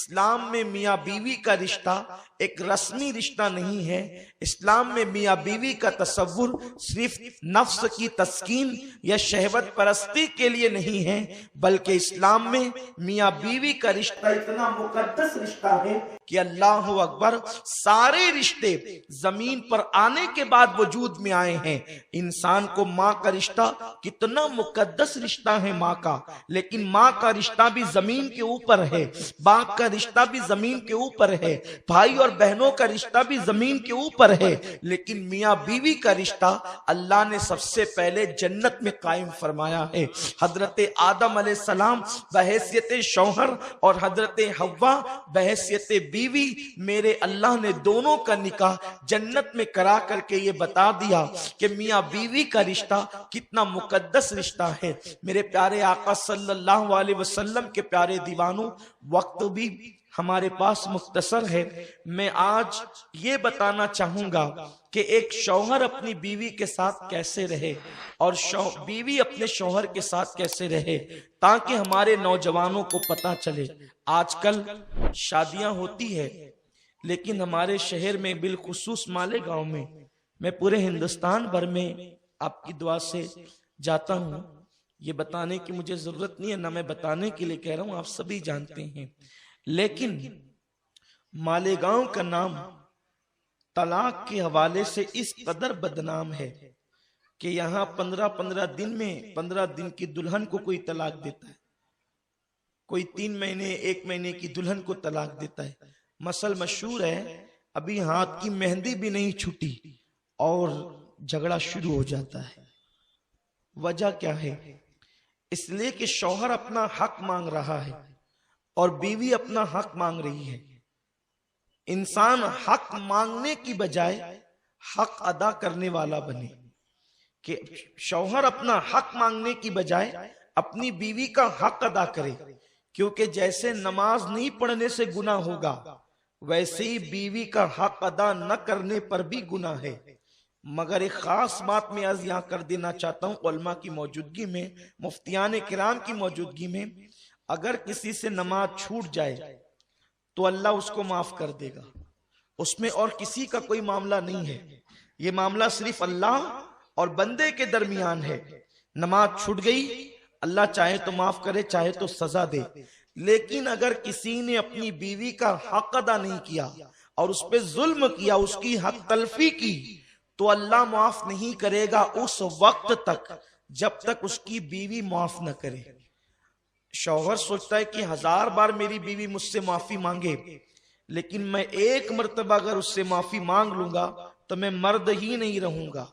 इस्लाम में मियाँ बीवी का रिश्ता एक रस्मी रिश्ता नहीं है। इस्लाम में मियाँ बीवी का तसव्वुर सिर्फ नफ्स की तस्कीन या शहवत परस्ती के लिए नहीं है, बल्कि इस्लाम में मियाँ बीवी का रिश्ता इतना मुकद्दस रिश्ता है कि अल्लाह अकबर, सारे रिश्ते जमीन पर आने के बाद वजूद में आए हैं। इंसान को माँ का रिश्ता कितना मुकद्दस रिश्ता है माँ का, लेकिन माँ का रिश्ता भी जमीन के ऊपर है, बाप का रिश्ता भी जमीन के ऊपर है, भाई और बहनों का रिश्ता भी जमीन के ऊपर है, लेकिन मियाँ बीवी का रिश्ता अल्लाह ने सबसे पहले जन्नत में कायम फरमाया है। हजरत आदम अलैहिस्सलाम बहैसियत शौहर और हजरत हव्वा बहैसियत बीवी, मेरे अल्लाह ने दोनों का निकाह जन्नत में करा करके ये बता दिया कि मियाँ बीवी का रिश्ता कितना मुकद्दस रिश्ता है। मेरे प्यारे आका सल्लल्लाहु अलैहि वसल्लम के प्यारे दीवानों, वक्त भी हमारे पास मुख्तसर है। मैं आज ये बताना चाहूंगा कि एक शौहर अपनी बीवी के साथ कैसे रहे और बीवी अपने शौहर के साथ कैसे रहे, ताकि हमारे नौजवानों को पता चले। आजकल शादियां होती है, लेकिन हमारे शहर में बिलखुसूस मालेगांव में, मैं पूरे हिंदुस्तान भर में आपकी दुआ से जाता हूं, ये बताने की मुझे जरूरत नहीं है, ना मैं बताने के लिए कह रहा हूं, आप सभी जानते हैं। लेकिन मालेगांव का नाम तलाक के हवाले से इस कदर बदनाम है कि यहाँ 15-15 दिन में 15 दिन की दुल्हन को कोई तलाक देता है, कोई 3 महीने 1 महीने की दुल्हन को तलाक देता है। मसल मशहूर है, अभी हाथ की मेहंदी भी नहीं छूटी और झगड़ा शुरू हो जाता है। वजह क्या है? इसलिए कि शौहर अपना हक मांग रहा है और बीवी अपना हक मांग रही है। इंसान हक मांगने की बजाय हक अदा करने वाला बने, कि शौहर अपना हक मांगने की बजाय अपनी बीवी का हक अदा करे, क्योंकि जैसे नमाज नहीं पढ़ने से गुनाह होगा, वैसे ही बीवी का हक अदा न करने पर भी गुनाह है। मगर एक खास बात मैं आज यहाँ कर देना चाहता हूँ, उलमा की मौजूदगी में, मुफ्तियान किराम की मौजूदगी में, अगर किसी से नमाज छूट जाए तो अल्लाह उसको माफ कर देगा, उसमें और किसी का कोई मामला नहीं है। ये मामला सिर्फ अल्लाह और बंदे के दरमियान है। नमाज छूट गई, अल्लाह चाहे तो माफ करे, चाहे तो सजा दे। लेकिन अगर किसी ने अपनी बीवी का हक अदा नहीं किया और उस पर जुल्म किया, उसकी हक तलफी की, तो अल्लाह माफ नहीं करेगा उस वक्त तक जब तक उसकी बीवी माफ न करे। शौहर सोचता है कि 1000 बार मेरी बीवी मुझसे माफी मांगे, लेकिन मैं एक मर्तबा अगर उससे माफी मांग लूंगा तो मैं मर्द ही नहीं रहूंगा।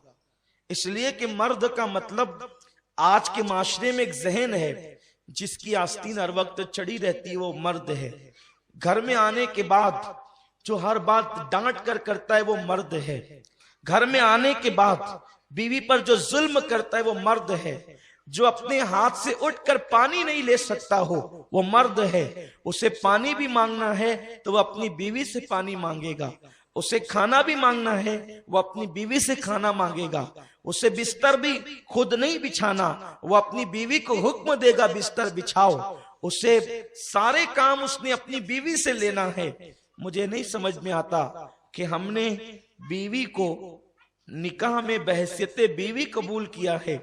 इसलिए कि मर्द का मतलब, आज के माशरे में एक जहन है जिसकी आस्तीन हर वक्त चढ़ी रहती है, वो मर्द है। घर में आने के बाद जो हर बात डांट कर करता है वो मर्द है। घर में आने के बाद बीवी पर जो जुल्म करता है वो मर्द है। जो अपने हाथ से उठकर पानी नहीं ले सकता हो वो मर्द है। उसे पानी भी मांगना है तो वो अपनी बीवी से पानी मांगेगा। उसे खाना भी मांगना है, वो अपनी बीवी से खाना मांगेगा। उसे बिस्तर भी खुद नहीं बिछाना, वो अपनी बीवी को हुक्म देगा बिस्तर बिछाओ। उसे सारे काम उसने अपनी बीवी से लेना है। मुझे नहीं समझ में आता कि हमने बीवी को निकाह में बहैसियत बीवी कबूल किया है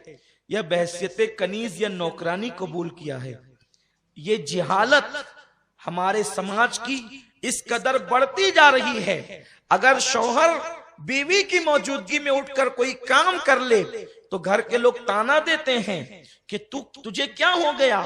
या बहैसियत कनीज या नौकरानी कबूल किया है। ये जिहालत हमारे समाज की इस कदर बढ़ती जा रही है। अगर शौहर बीवी की मौजूदगी में उठकर कोई काम कर ले तो घर के लोग ताना देते हैं कि तुझे क्या हो गया,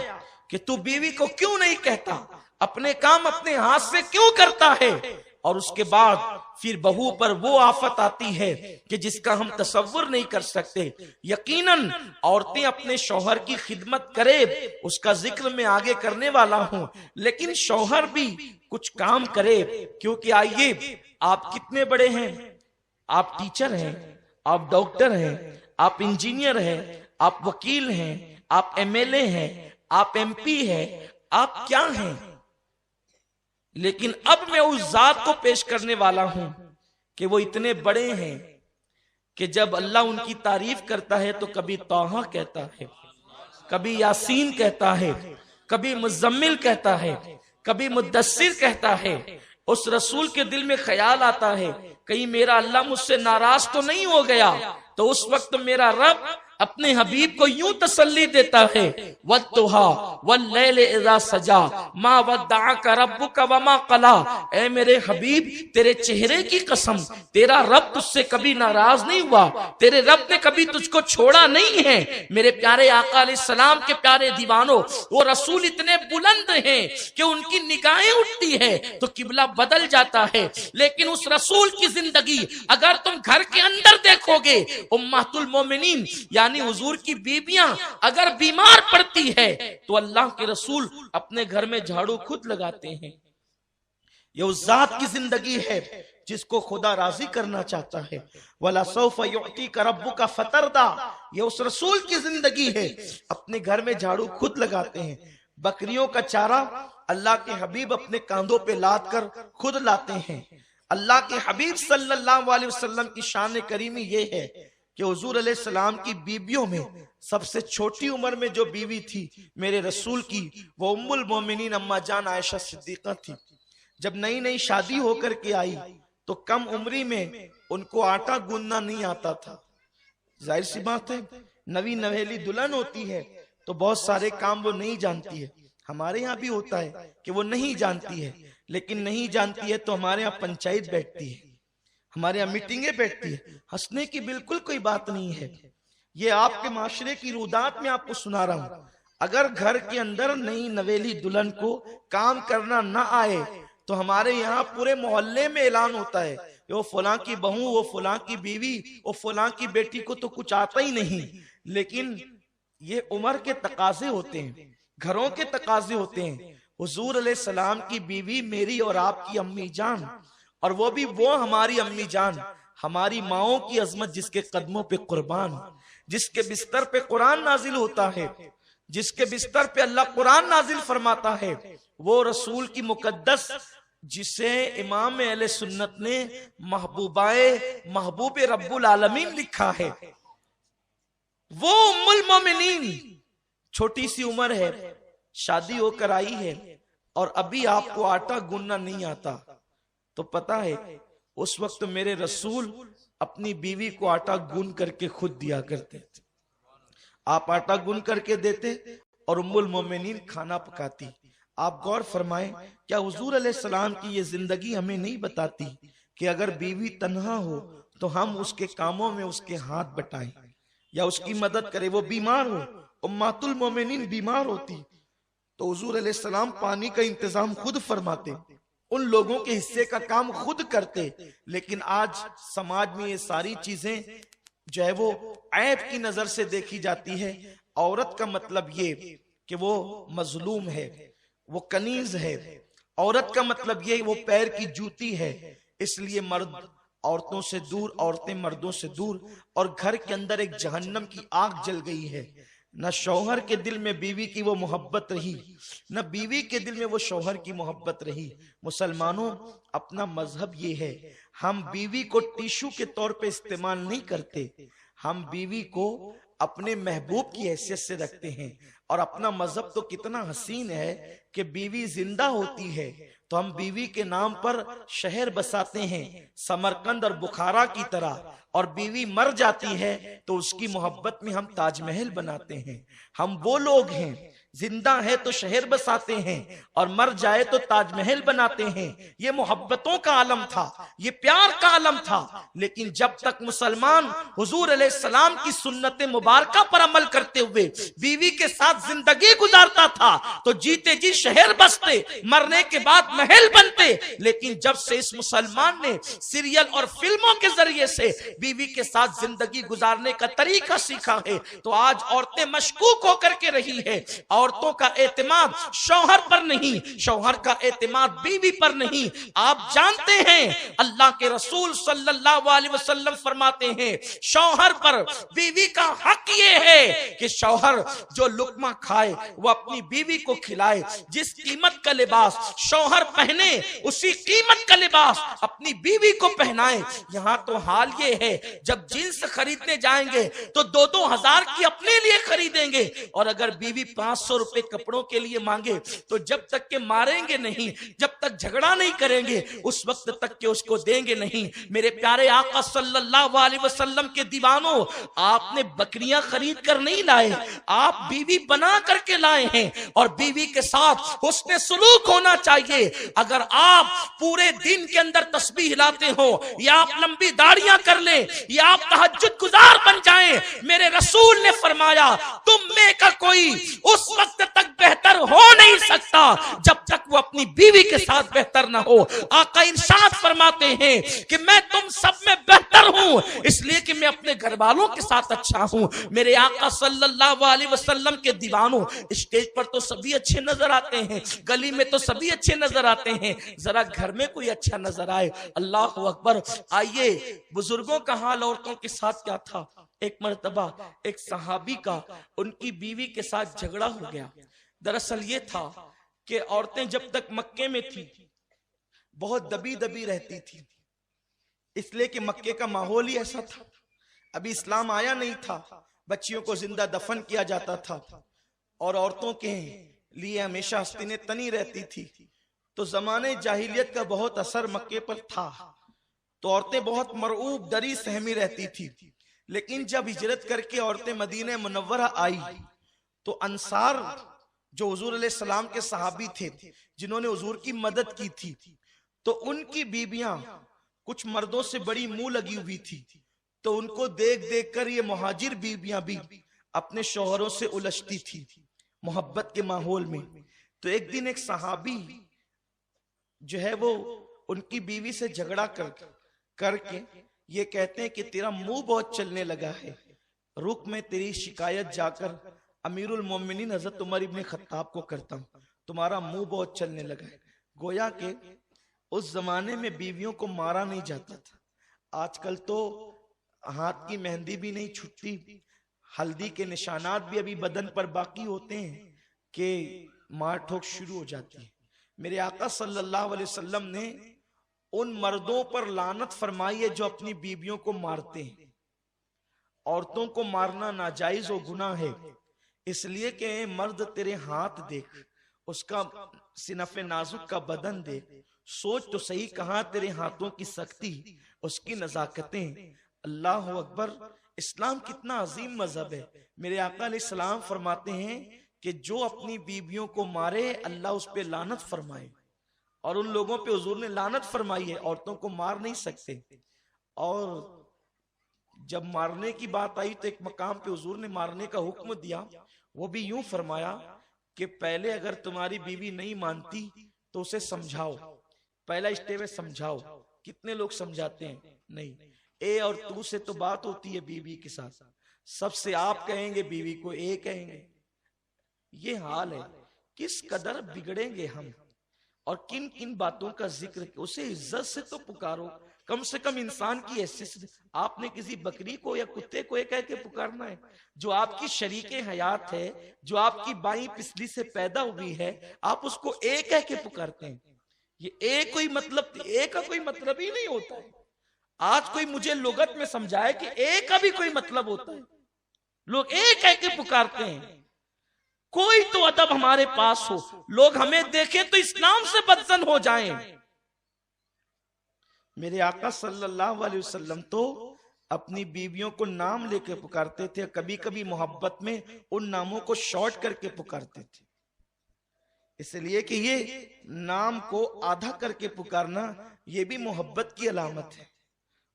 कि तू बीवी को क्यों नहीं कहता, अपने काम अपने हाथ से क्यों करता है। और उसके बाद फिर बहू पर वो आफत आती है कि जिसका हम तसव्वुर नहीं कर सकते। यकीनन औरतें अपने शौहर की खिदमत करे, उसका जिक्र मैं आगे करने वाला हूं, लेकिन शौहर भी कुछ काम करे। क्योंकि आइए, आप कितने बड़े हैं, आप टीचर हैं, आप डॉक्टर हैं, आप इंजीनियर हैं, आप वकील हैं, आप एमएलए हैं, आप एमपी हैं, आप क्या हैं। लेकिन अब मैं उस जात को पेश करने वाला हूं कि वो इतने बड़े हैं कि जब अल्लाह उनकी तारीफ करता है तो कभी तौहा कहता है, कभी यासीन कहता है, कभी मुज़म्मिल कहता है, कभी मुद्दस्सिर कहता है, उस रसूल के दिल में ख्याल आता है कहीं मेरा अल्लाह मुझसे नाराज तो नहीं हो गया। तो उस वक्त मेरा रब अपने हबीब को यूं तसल्ली देता है, वद्दुहा वल्लैल इज़ा सजा मा वद्दअका रब्बुका वमा क़ला। ऐ मेरे हबीब, तेरे चेहरे की कसम, तेरा रब तुझसे कभी नाराज नहीं हुआ, तेरे रब ने कभी तुझको छोड़ा नहीं है। मेरे प्यारे आका अलैहिस्सलाम के प्यारे दीवानों, वो रसूल इतने बुलंद हैं कि उनकी निगाहें उठती है तो किबला बदल जाता है। लेकिन उस रसूल की जिंदगी अगर तुम घर के अंदर देखोगे, उम्मतुल मोमिनीन यानी हुजूर की बीबियां अगर बीमार पड़ती है तो अल्लाह के रसूल अपने घर में झाड़ू खुद लगाते हैं। ये उस जात की जिंदगी है जिसको खुदा राजी करना चाहता है। वला सौफ युअतीका रब्बुका फतरदा, ये उस रसूल की जिंदगी है, अपने घर में झाड़ू खुद लगाते हैं। बकरियों का चारा अल्लाह के हबीब अपने कांधों पे लाद कर खुद लाते हैं। अल्लाह के हबीब सल्लल्लाहु अलैहि वसल्लम की शान करीमी ये है कि हुजूर अलैहिस्सलाम की बीबियों में सबसे छोटी उम्र में जो बीवी थी मेरे रसूल की, वो उम्मुल मोमिनीन अम्मा जान आयशा सिद्दीका थी। जब नई नई शादी होकर के आई तो कम उम्री में उनको आटा गूंदना नहीं आता था। जाहिर सी बात है, नवी नवेली दुल्हन होती है तो बहुत सारे काम वो नहीं जानती है। हमारे यहाँ भी होता है कि वो नहीं जानती है, लेकिन नहीं जानती है तो हमारे यहाँ पंचायत बैठती है, हमारे यहाँ मीटिंगें बैठती है। हंसने की बिल्कुल कोई बात नहीं है, ये आपके माशरे की रुदात में आपको सुना रहा हूं। अगर घर के अंदर नई नवेली दुल्हन को काम करना ना आए तो हमारे यहाँ पूरे मोहल्ले में ऐलान होता है, वो फलां की बहू, वो फलां की बीवी, वो फलां की बेटी को तो कुछ आता ही नहीं। लेकिन ये उम्र के तकाजे होते हैं, घरों के तकाजे होते हैं। हुजूर अलैहिस्सलाम की बीवी मेरी और आपकी अम्मी जान, और वो भी वो हमारी अम्मी जान, हमारी माओं की अजमत, जिसके कदमों पे कुर्बान, जिसके बिस्तर पे कुरान नाजिल होता है, जिसके बिस्तर पे अल्लाह कुरान नाजिल फरमाता है, वो रसूल की मुकद्दस, जिसे इमाम अहले सुन्नत ने महबूब रब्बुल आलमीन लिखा है, वो उम्मुल मोमिनीन छोटी सी उम्र है, शादी होकर आई है और अभी आपको आटा गूंदना नहीं आता। तो पता है उस वक्त मेरे रसूल अपनी बीवी को आटा गूंद करके खुद दिया करते थे। आप आटा गूंद करके देते और उम्मुल मोमिनीन खाना पकाती। आप गौर फरमाएं, क्या हुजूर अलैहिस्सलाम की ये जिंदगी हमें नहीं बताती कि अगर बीवी तन्हा हो तो हम उसके कामों में उसके हाथ बटाएं या उसकी मदद करें। वो बीमार हो, उम्मतुल मोमिनीन बीमार होती तो हुजूर अलैहिस्सलाम पानी का इंतजाम खुद फरमाते, उन लोगों के हिस्से का काम खुद करते। लेकिन आज समाज में ये सारी चीजें जो है वो ऐब की नजर से देखी जाती है। औरत का मतलब ये कि वो मजलूम है, वो कनीज है। औरत का मतलब ये वो पैर की जूती है। इसलिए मर्द औरतों से दूर, औरतें मर्दों से दूर, और घर के अंदर एक जहन्नम की आग जल गई है। न शौहर के दिल में बीवी की वो मोहब्बत रही, न बीवी के दिल में वो शौहर की मोहब्बत रही। मुसलमानों, अपना मजहब ये है, हम बीवी को टिश्यू के तौर पे इस्तेमाल नहीं करते, हम बीवी को अपने महबूब की हैसियत से रखते हैं। और अपना मजहब तो कितना हसीन है कि बीवी जिंदा होती है तो हम बीवी के नाम पर शहर बसाते हैं, समरकंद और बुखारा की तरह, और बीवी मर जाती है तो उसकी मोहब्बत में हम ताजमहल बनाते हैं। हम वो लोग हैं, जिंदा है तो शहर बसाते हैं और मर जाए तो ताजमहल बनाते हैं। ये मोहब्बतों का आलम था, ये प्यार का आलम था। लेकिन जब तक मुसलमान हुजूर अलैहिस्सलाम की सुन्नत मुबारका पर अमल करते हुए बीवी के साथ जिंदगी गुजारता था तो जीते जी शहर बसते, मरने के बाद महल बनते। लेकिन जब से इस मुसलमान ने सीरियल और फिल्मों के जरिए से बीवी के साथ जिंदगी गुजारने का तरीका सीखा है तो आज औरतें मशकूक होकर के रही है। औरतों का एतमाद शौहर पर नहीं, शौहर का एतमाद बीवी पर नहीं। आप जानते हैं अल्लाह के रसूल सल्लल्लाहु अलैहि वसल्लम फरमाते हैं शौहर पर बीवी का हक ये है कि शौहर जो लुकमा खाए वो अपनी बीवी को खिलाए। जिस कीमत का लिबास शौहर पहने उसी कीमत का लिबास अपनी बीवी को पहनाए। यहाँ तो हाल ये है, जब जींस खरीदने जाएंगे तो 2-2 हजार की अपने लिए खरीदेंगे और अगर बीवी 500 500 रुपए कपड़ों के लिए मांगे तो जब तक के मारेंगे नहीं, जब तक झगड़ा नहीं करेंगे उस वक्त तक के उसको देंगे नहीं। मेरे प्यारे आका सल्लल्लाहु अलैहि वसल्लम के दीवानों, आपने बकरियां खरीद कर नहीं लाए, आप बीवी बना करके लाए हैं और बीवी के साथ हुस्न सुलूक होना चाहिए। अगर आप पूरे दिन के अंदर तस्बीह हिलाते हो या आप लंबी दाढ़ियां कर ले या आप तहज्जुद गुजार बन जाएं, मेरे रसूल ने फरमाया तुम में का कोई उस वक्त तक बेहतर हो नहीं सकता जब तक वो अपनी बीवी के साथ बेहतर ना हो। आका इरशाद फरमाते हैं कि मैं तुम सब में बेहतर हूं इसलिए कि मैं अपने घर वालों के साथ अच्छा हूं। मेरे आका सल्लल्लाहु अलैहि वसल्लम के दीवानों, स्टेज पर तो सभी अच्छे नजर आते हैं, गली में तो सभी अच्छे नजर आते हैं, जरा घर में कोई अच्छा नजर आए। अल्लाह अकबर। आइए, बुजुर्गों का हाल औरतों के साथ क्या था। एक मर्तबा एक सहाबी का उनकी बीवी के साथ झगड़ा हो गया। दरअसल ये था कि औरतें जब तक मक्के में थी बहुत दबी दबी रहती थी, इसलिए कि मक्के का माहौल ही ऐसा था। अभी इस्लाम आया नहीं था, बच्चियों को जिंदा दफन किया जाता था और औरतों के लिए हमेशा आस्तीनें तनी रहती थी। तो जमाने जाहिलियत का बहुत असर मक्के पर था, तो औरतें बहुत मरऊब डरी सहमी रहती थी। लेकिन जब हिजरत करके औरतें मदीने मुनव्वरा आई तो अंसार जो हुजूर अलैहि सलाम के सहाबी थे जिन्होंने हुजूर की मदद की थी, तो उनकी बीबियां कुछ मर्दों से बड़ी मुंह लगी हुई थी। तो उनको देख देख कर ये मुहाजिर बीबियां भी अपने शौहरों से उलझती थी मोहब्बत के माहौल में। तो एक दिन एक सहाबी जो है वो उनकी बीवी से झगड़ा करके ये कहते हैं कि तेरा मुंह बहुत चलने लगा है, रुक मैं तेरी शिकायत जाकर अमीरुल मोमिनीन हजरत उमर इब्ने खत्ताब को करता हूँ, तुम्हारा मुंह बहुत चलने लगा है। गोया के उस जमाने में बीवियों को मारा नहीं जाता था। आजकल तो हाथ की मेहंदी भी नहीं छूटती, हल्दी के निशानात भी अभी बदन पर बाकी होते हैं कि मार ठोक शुरू हो जाती है। मेरे आका सल्लल्लाहु अलैहि वसल्लम ने उन मर्दों पर लानत फरमाई है जो अपनी बीवियों को मारते हैं। औरतों को मारना नाजायज और गुनाह है, इसलिए कि मर्द तेरे हाथ देख, उसका सिनफे नाजुक का बदन देख, सोच तो सही कहां तेरे हाथों की सख्ती, उसकी नजाकतें। अल्लाह अकबर। इस्लाम कितना अजीम मजहब है। मेरे आका अलैहिस्सलाम फरमाते हैं कि जो अपनी बीवियों को मारे अल्लाह उस पे लानत फरमाए, और उन लोगों पे हुजूर ने लानत फरमाई है, औरतों को मार नहीं सकते। और जब मारने की बात आई तो एक मकाम पे हुजूर ने मारने का हुक्म दिया, वो भी यूं फरमाया कि पहले अगर तुम्हारी बीवी नहीं मानती तो उसे समझाओ, पहला स्टेप है समझाओ। कितने लोग समझाते हैं? नहीं। ए और तू से तो बात होती है बीवी के साथ, सबसे आप कहेंगे, बीवी को ए कहेंगे। ये हाल है। किस कदर बिगड़ेंगे हम और किन किन बातों का जिक्र। उसे इज्जत से तो पुकारो, कम से कम इंसान की हैसियत से। आपने किसी बकरी को या कुत्ते को एक कह के पुकारना है? जो आपकी शरीके हयात है, जो आपकी बाई पिछली से पैदा हुई है, आप उसको एक कह के पुकारते हैं। ये एक कोई मतलब, एक का कोई मतलब ही नहीं होता है। आज कोई मुझे लुगत में समझाए कि एक का भी कोई मतलब होता है। लोग एक कह के पुकारते हैं। कोई तो अदब हमारे पास हो, लोग हमें देखें तो इस्लाम से बदजन हो जाएं। मेरे आका सल्लल्लाहु अलैहि वसल्लम तो अपनी बीवियों को नाम लेके पुकारते थे, कभी कभी मोहब्बत में उन नामों को शॉर्ट करके पुकारते थे, इसलिए कि ये नाम को आधा करके पुकारना ये भी मोहब्बत की अलामत है।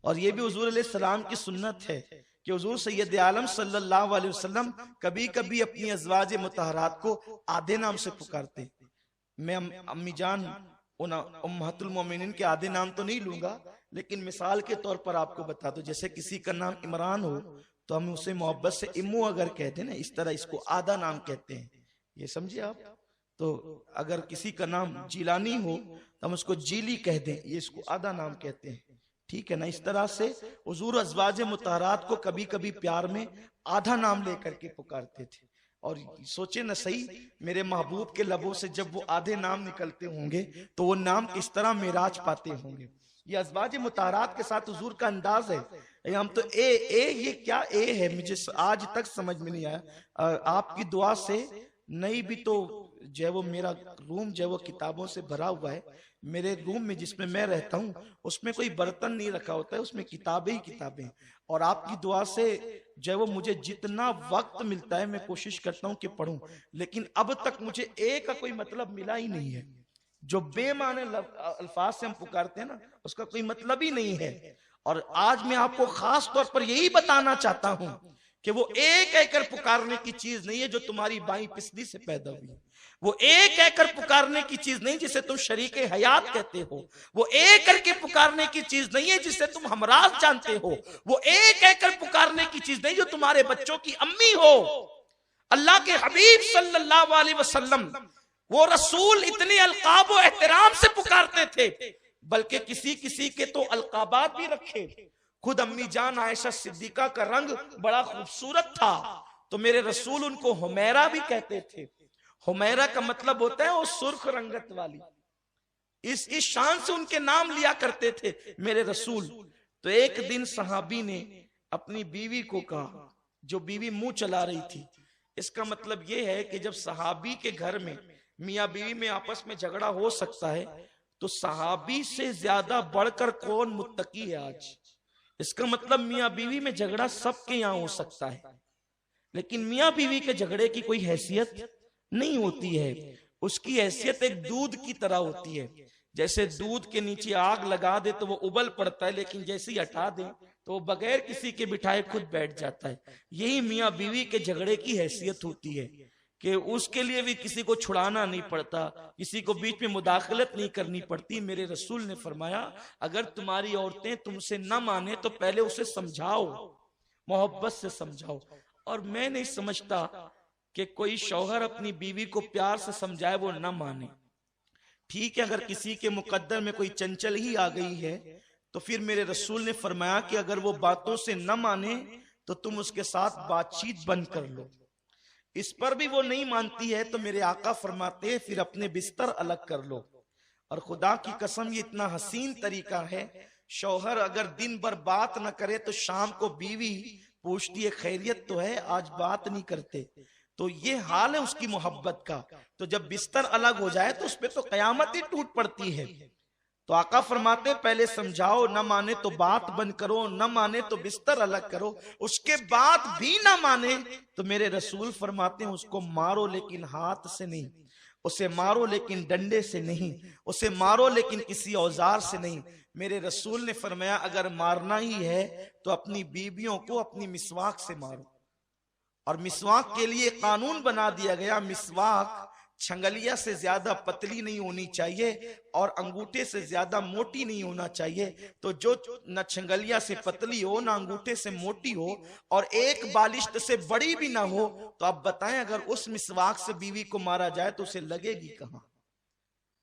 और ये भी हुजूर अलैहि सलाम की सुन्नत है कि हुजूर सैयद आलम सल्लल्लाहु अलैहि वसल्लम कभी कभी अपनी अज़वाज मुतहरात को आधे नाम से पुकारते। मैं अम्मी जान उम्महातुल मोमिनीन के आधे नाम तो नहीं लूंगा, लेकिन मिसाल के तौर पर आपको बता दो, जैसे किसी का नाम इमरान हो तो हम उसे मोहब्बत से इम्मू अगर कहते हैं ना, इस तरह इसको आधा नाम कहते हैं। ये समझिए आप। तो अगर किसी का नाम जिलानी हो तो हम उसको जीली कह दें, ये इसको आधा नाम कहते हैं। ठीक है ना? इस तरह से हुजूर अज़वाज मुतहरात को कभी कभी प्यार में आधा नाम लेकर के पुकारते थे। और सोचे न सही, मेरे महबूब के लबों से जब वो आधे नाम निकलते होंगे तो वो नाम किस तरह मेराज पाते होंगे। ये अज़वाज मुतहरात के साथ हुजूर का अंदाज है। हम तो ए ये क्या ए है, मुझे आज तक समझ में नहीं आया। आपकी दुआ से नहीं भी तो जो है वो मेरा रूम जो है वो किताबों से भरा हुआ है। मेरे रूम में जिसमें मैं रहता हूँ उसमें कोई बर्तन नहीं रखा होता है, उसमें किताबें ही किताबें। और आपकी दुआ से जो है वो मुझे जितना वक्त मिलता है मैं कोशिश करता हूँ कि पढूं, लेकिन अब तक मुझे एक का कोई मतलब मिला ही नहीं है। जो बेमाने अल्फाज से हम पुकारते हैं ना, उसका कोई मतलब ही नहीं है। और आज मैं आपको खास तौर पर यही बताना चाहता हूं कि वो एक एकड़ पुकारने की चीज नहीं है जो तुम्हारी बाई पिसली से पैदा हुई। वो एक एकड़ पुकारने की चीज नहीं जिसे तुम शरीके हयात कहते हो। वो एक करके पुकारने की चीज नहीं है जिसे तुम हमराज जानते हो। वो एक एकड़ पुकारने की चीज नहीं जो तुम्हारे बच्चों की अम्मी हो। अल्लाह के हबीब सल्लल्लाहु अलैहि वसल्लम वो रसूल इतने अलकाब और एहतराम से पुकारते थे, बल्कि किसी किसी के तो अलकाबात भी रखे। खुद अम्मी जान आयशा सिद्दीका का रंग बड़ा खूबसूरत था, तो मेरे रसूल उनको हुमैरा भी कहते थे। हुमैरा का मतलब होता है वो सुर्ख रंगत वाली। इस शान से उनके नाम लिया करते थे मेरे रसूल। तो एक दिन सहाबी ने अपनी बीवी को कहा, जो बीवी मुंह चला रही थी। इसका मतलब यह है कि जब सहाबी के घर में मियाँ बीवी में आपस में झगड़ा हो सकता है, तो सहाबी से ज्यादा बढ़कर कौन मुत्तकी है आज। इसका मतलब मियाँ बीवी में झगड़ा सबके यहाँ हो सकता है, लेकिन मियाँ बीवी के झगड़े की कोई हैसियत नहीं होती है। उसकी हैसियत एक दूध की तरह होती है। जैसे दूध के नीचे आग लगा दे तो वो उबल पड़ता है, लेकिन जैसे ही हटा दे तो वो बगैर किसी के बिठाए खुद बैठ जाता है। यही मियाँ बीवी के झगड़े की हैसियत होती है कि उसके लिए भी किसी को छुड़ाना नहीं पड़ता, किसी को बीच में मुदाखलत नहीं करनी पड़ती। मेरे रसूल ने फरमाया, अगर तुम्हारी औरतें तुमसे न माने तो पहले उसे समझाओ, मोहब्बत से समझाओ। और मैं नहीं समझता कि कोई शौहर अपनी बीवी को प्यार से समझाए वो न माने। ठीक है, अगर किसी के मुकद्दर में कोई चंचल ही आ गई है तो फिर मेरे रसूल ने फरमाया कि अगर वो बातों से न माने तो तुम उसके साथ बातचीत बंद कर लो। इस पर भी वो नहीं मानती है तो मेरे आका फरमाते हैं फिर अपने बिस्तर अलग कर लो। और खुदा की कसम ये इतना हसीन तरीका है, शौहर अगर दिन भर बात न करे तो शाम को बीवी पूछती है खैरियत तो है, आज बात नहीं करते। तो ये हाल है उसकी मोहब्बत का। तो जब बिस्तर अलग हो जाए तो उसपे तो कयामत ही टूट पड़ती है। तो आका फरमाते पहले समझाओ, न माने तो बात बंद करो, न माने तो बिस्तर अलग करो। उसके बाद भी न माने तो मेरे रसूल फरमाते हैं उसको मारो, लेकिन हाथ से नहीं। उसे मारो लेकिन डंडे से नहीं, उसे मारो लेकिन किसी औजार से नहीं। मेरे रसूल ने फरमाया अगर मारना ही है तो अपनी बीवियों को अपनी मिसवाक से मारो। और मिसवाक के लिए कानून बना दिया गया, मिसवाक छंगलिया से ज्यादा पतली नहीं होनी चाहिए और अंगूठे से ज्यादा मोटी नहीं होना चाहिए। तो जो न छंगलिया से पतली हो ना अंगूठे से मोटी हो और एक बालिश्त से बड़ी भी ना हो, तो आप बताएं अगर उस मिसवाक से बीवी को मारा जाए तो उसे लगेगी कहां।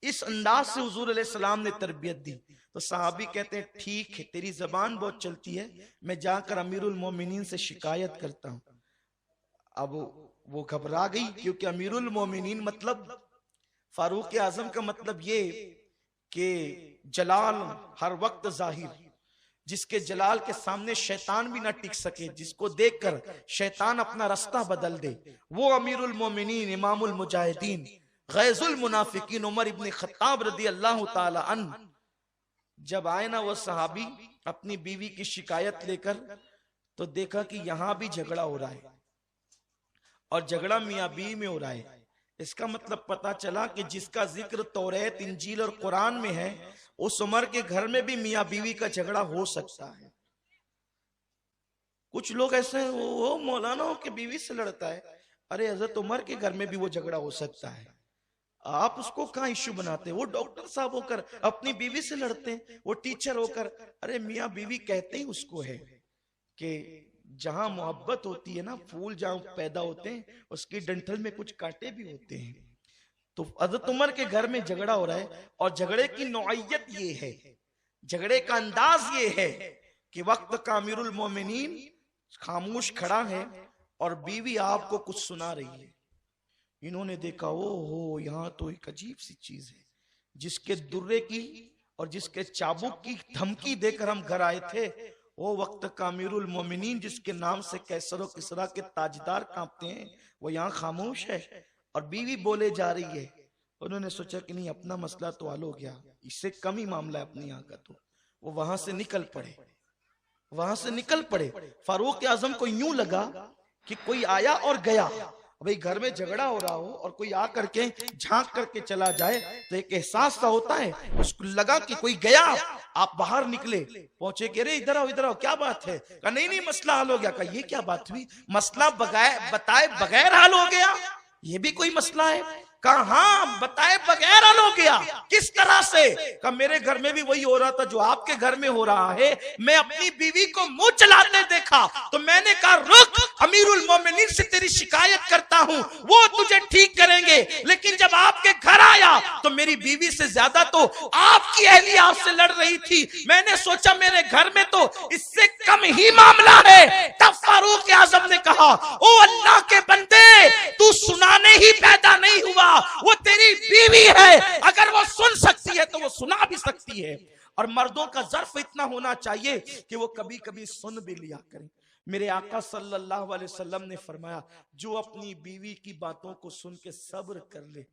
इस अंदाज से हुजूर अलैहि सलाम ने तरबियत दी। तो सहाबी कहते हैं ठीक है, तेरी जबान बहुत चलती है, मैं जाकर अमीरुल मोमिनीन से शिकायत करता हूं। अब वो घबरा गई, क्योंकि अमीरुल मोमिनीन मतलब फारूक आजम का मतलब ये कि जलाल हर वक्त जाहिर, जिसके जलाल के सामने शैतान भी ना टिक सके, जिसको देखकर शैतान अपना रास्ता बदल दे, वो अमीरुल मोमिनीन इमामुल मुजाहिदीन गैजुल मुनाफिकीन उमर इब्न खत्ताब रदी अल्लाह ताला अन्हु जब आए ना वो सहाबी अपनी बीवी की शिकायत लेकर, तो देखा कि यहां भी झगड़ा हो रहा है और झगड़ा मियां बीवी में हो रहा है। इसका मतलब पता चला कि जिसका जिक्र तौरात इंजील और कुरान में है, उस उमर के घर में भी मियां बीवी का झगड़ा हो सकता है। कुछ लोग ऐसे हैं वो मौलानाओं के बीवी से लड़ता है, अरे हजरत उमर के घर में भी वो झगड़ा हो सकता है। आप उसको कहाँ इश्यू बनाते हैं? वो डॉक्टर साहब होकर अपनी बीवी से लड़ते हैं, वो टीचर होकर, अरे मियाँ बीवी कहते ही उसको है कि जहां मोहब्बत होती है ना, फूल जहां पैदा होते हैं उसकी डंठल में कुछ कांटे भी होते हैं। तो हज़रत उमर के घर में झगड़ा हो रहा है और झगड़े की नौइयत ये है, झगड़े का अंदाज ये है कि वक्त का अमीरुल मोमिनीन खामोश खड़ा है और बीवी आपको कुछ सुना रही है। इन्होंने देखा ओ हो, यहाँ तो एक अजीब सी चीज है, जिसके दुर्रे की और जिसके चाबुक की धमकी देकर हम घर आए थे, वो वक्त का अमीरुल मोमिनीन जिसके नाम से कैसर और किसरा के ताजदार कांपते हैं, वो यहाँ खामोश है। और बीवी बोले जा रही है। उन्होंने सोचा कि नहीं, अपना मसला तो हल हो गया, इससे कम ही मामला है अपनी यहाँ का। तो वो वहां से निकल पड़े। फारूक आजम को यूं लगा कि कोई आया और गया। भाई घर में झगड़ा हो रहा हो और कोई आ करके झांक करके चला जाए तो एक एहसास सा होता है। उसको लगा कि कोई गया। आप बाहर निकले, पहुंचे कि अरे इधर आओ, क्या बात है? कहा नहीं मसला हल हो गया। कहा ये क्या बात हुई? मसला बताए बगैर हल हो गया, ये भी कोई मसला है? कहा हाँ, बताए बगैर हल हो गया। किस तरह से? कहा मेरे घर में भी वही हो रहा था जो आपके घर में हो रहा है। मैं अपनी बीवी को मुंह चलाते देखा तो मैंने कहा रुक, अमीरुल मोमिनीन से तेरी शिकायत करता हूँ, वो तुझे ठीक करेंगे। लेकिन जब आपके घर आया तो मेरी बीवी से ज्यादा तो आपकी अहली आपसे लड़ रही थी। मैंने सोचा मेरे घर में तो इससे कम ही मामला है। तब फारूक आजम ने कहा, ओ अल्लाह के बंदे, तू सुनाने ही पैदा नहीं हुआ, वो तेरी बीवी है। अगर वो सुन सकती है तो वो सुना भी सकती है। और मर्दों का ज़र्फ इतना होना चाहिए कि वो कभी कभी सुन भी लिया करें। मेरे आका सल्लल्लाहु अलैहि वसल्लम ने फरमाया, जो अपनी बीवी की बातों को सुन के सब्र कर ले,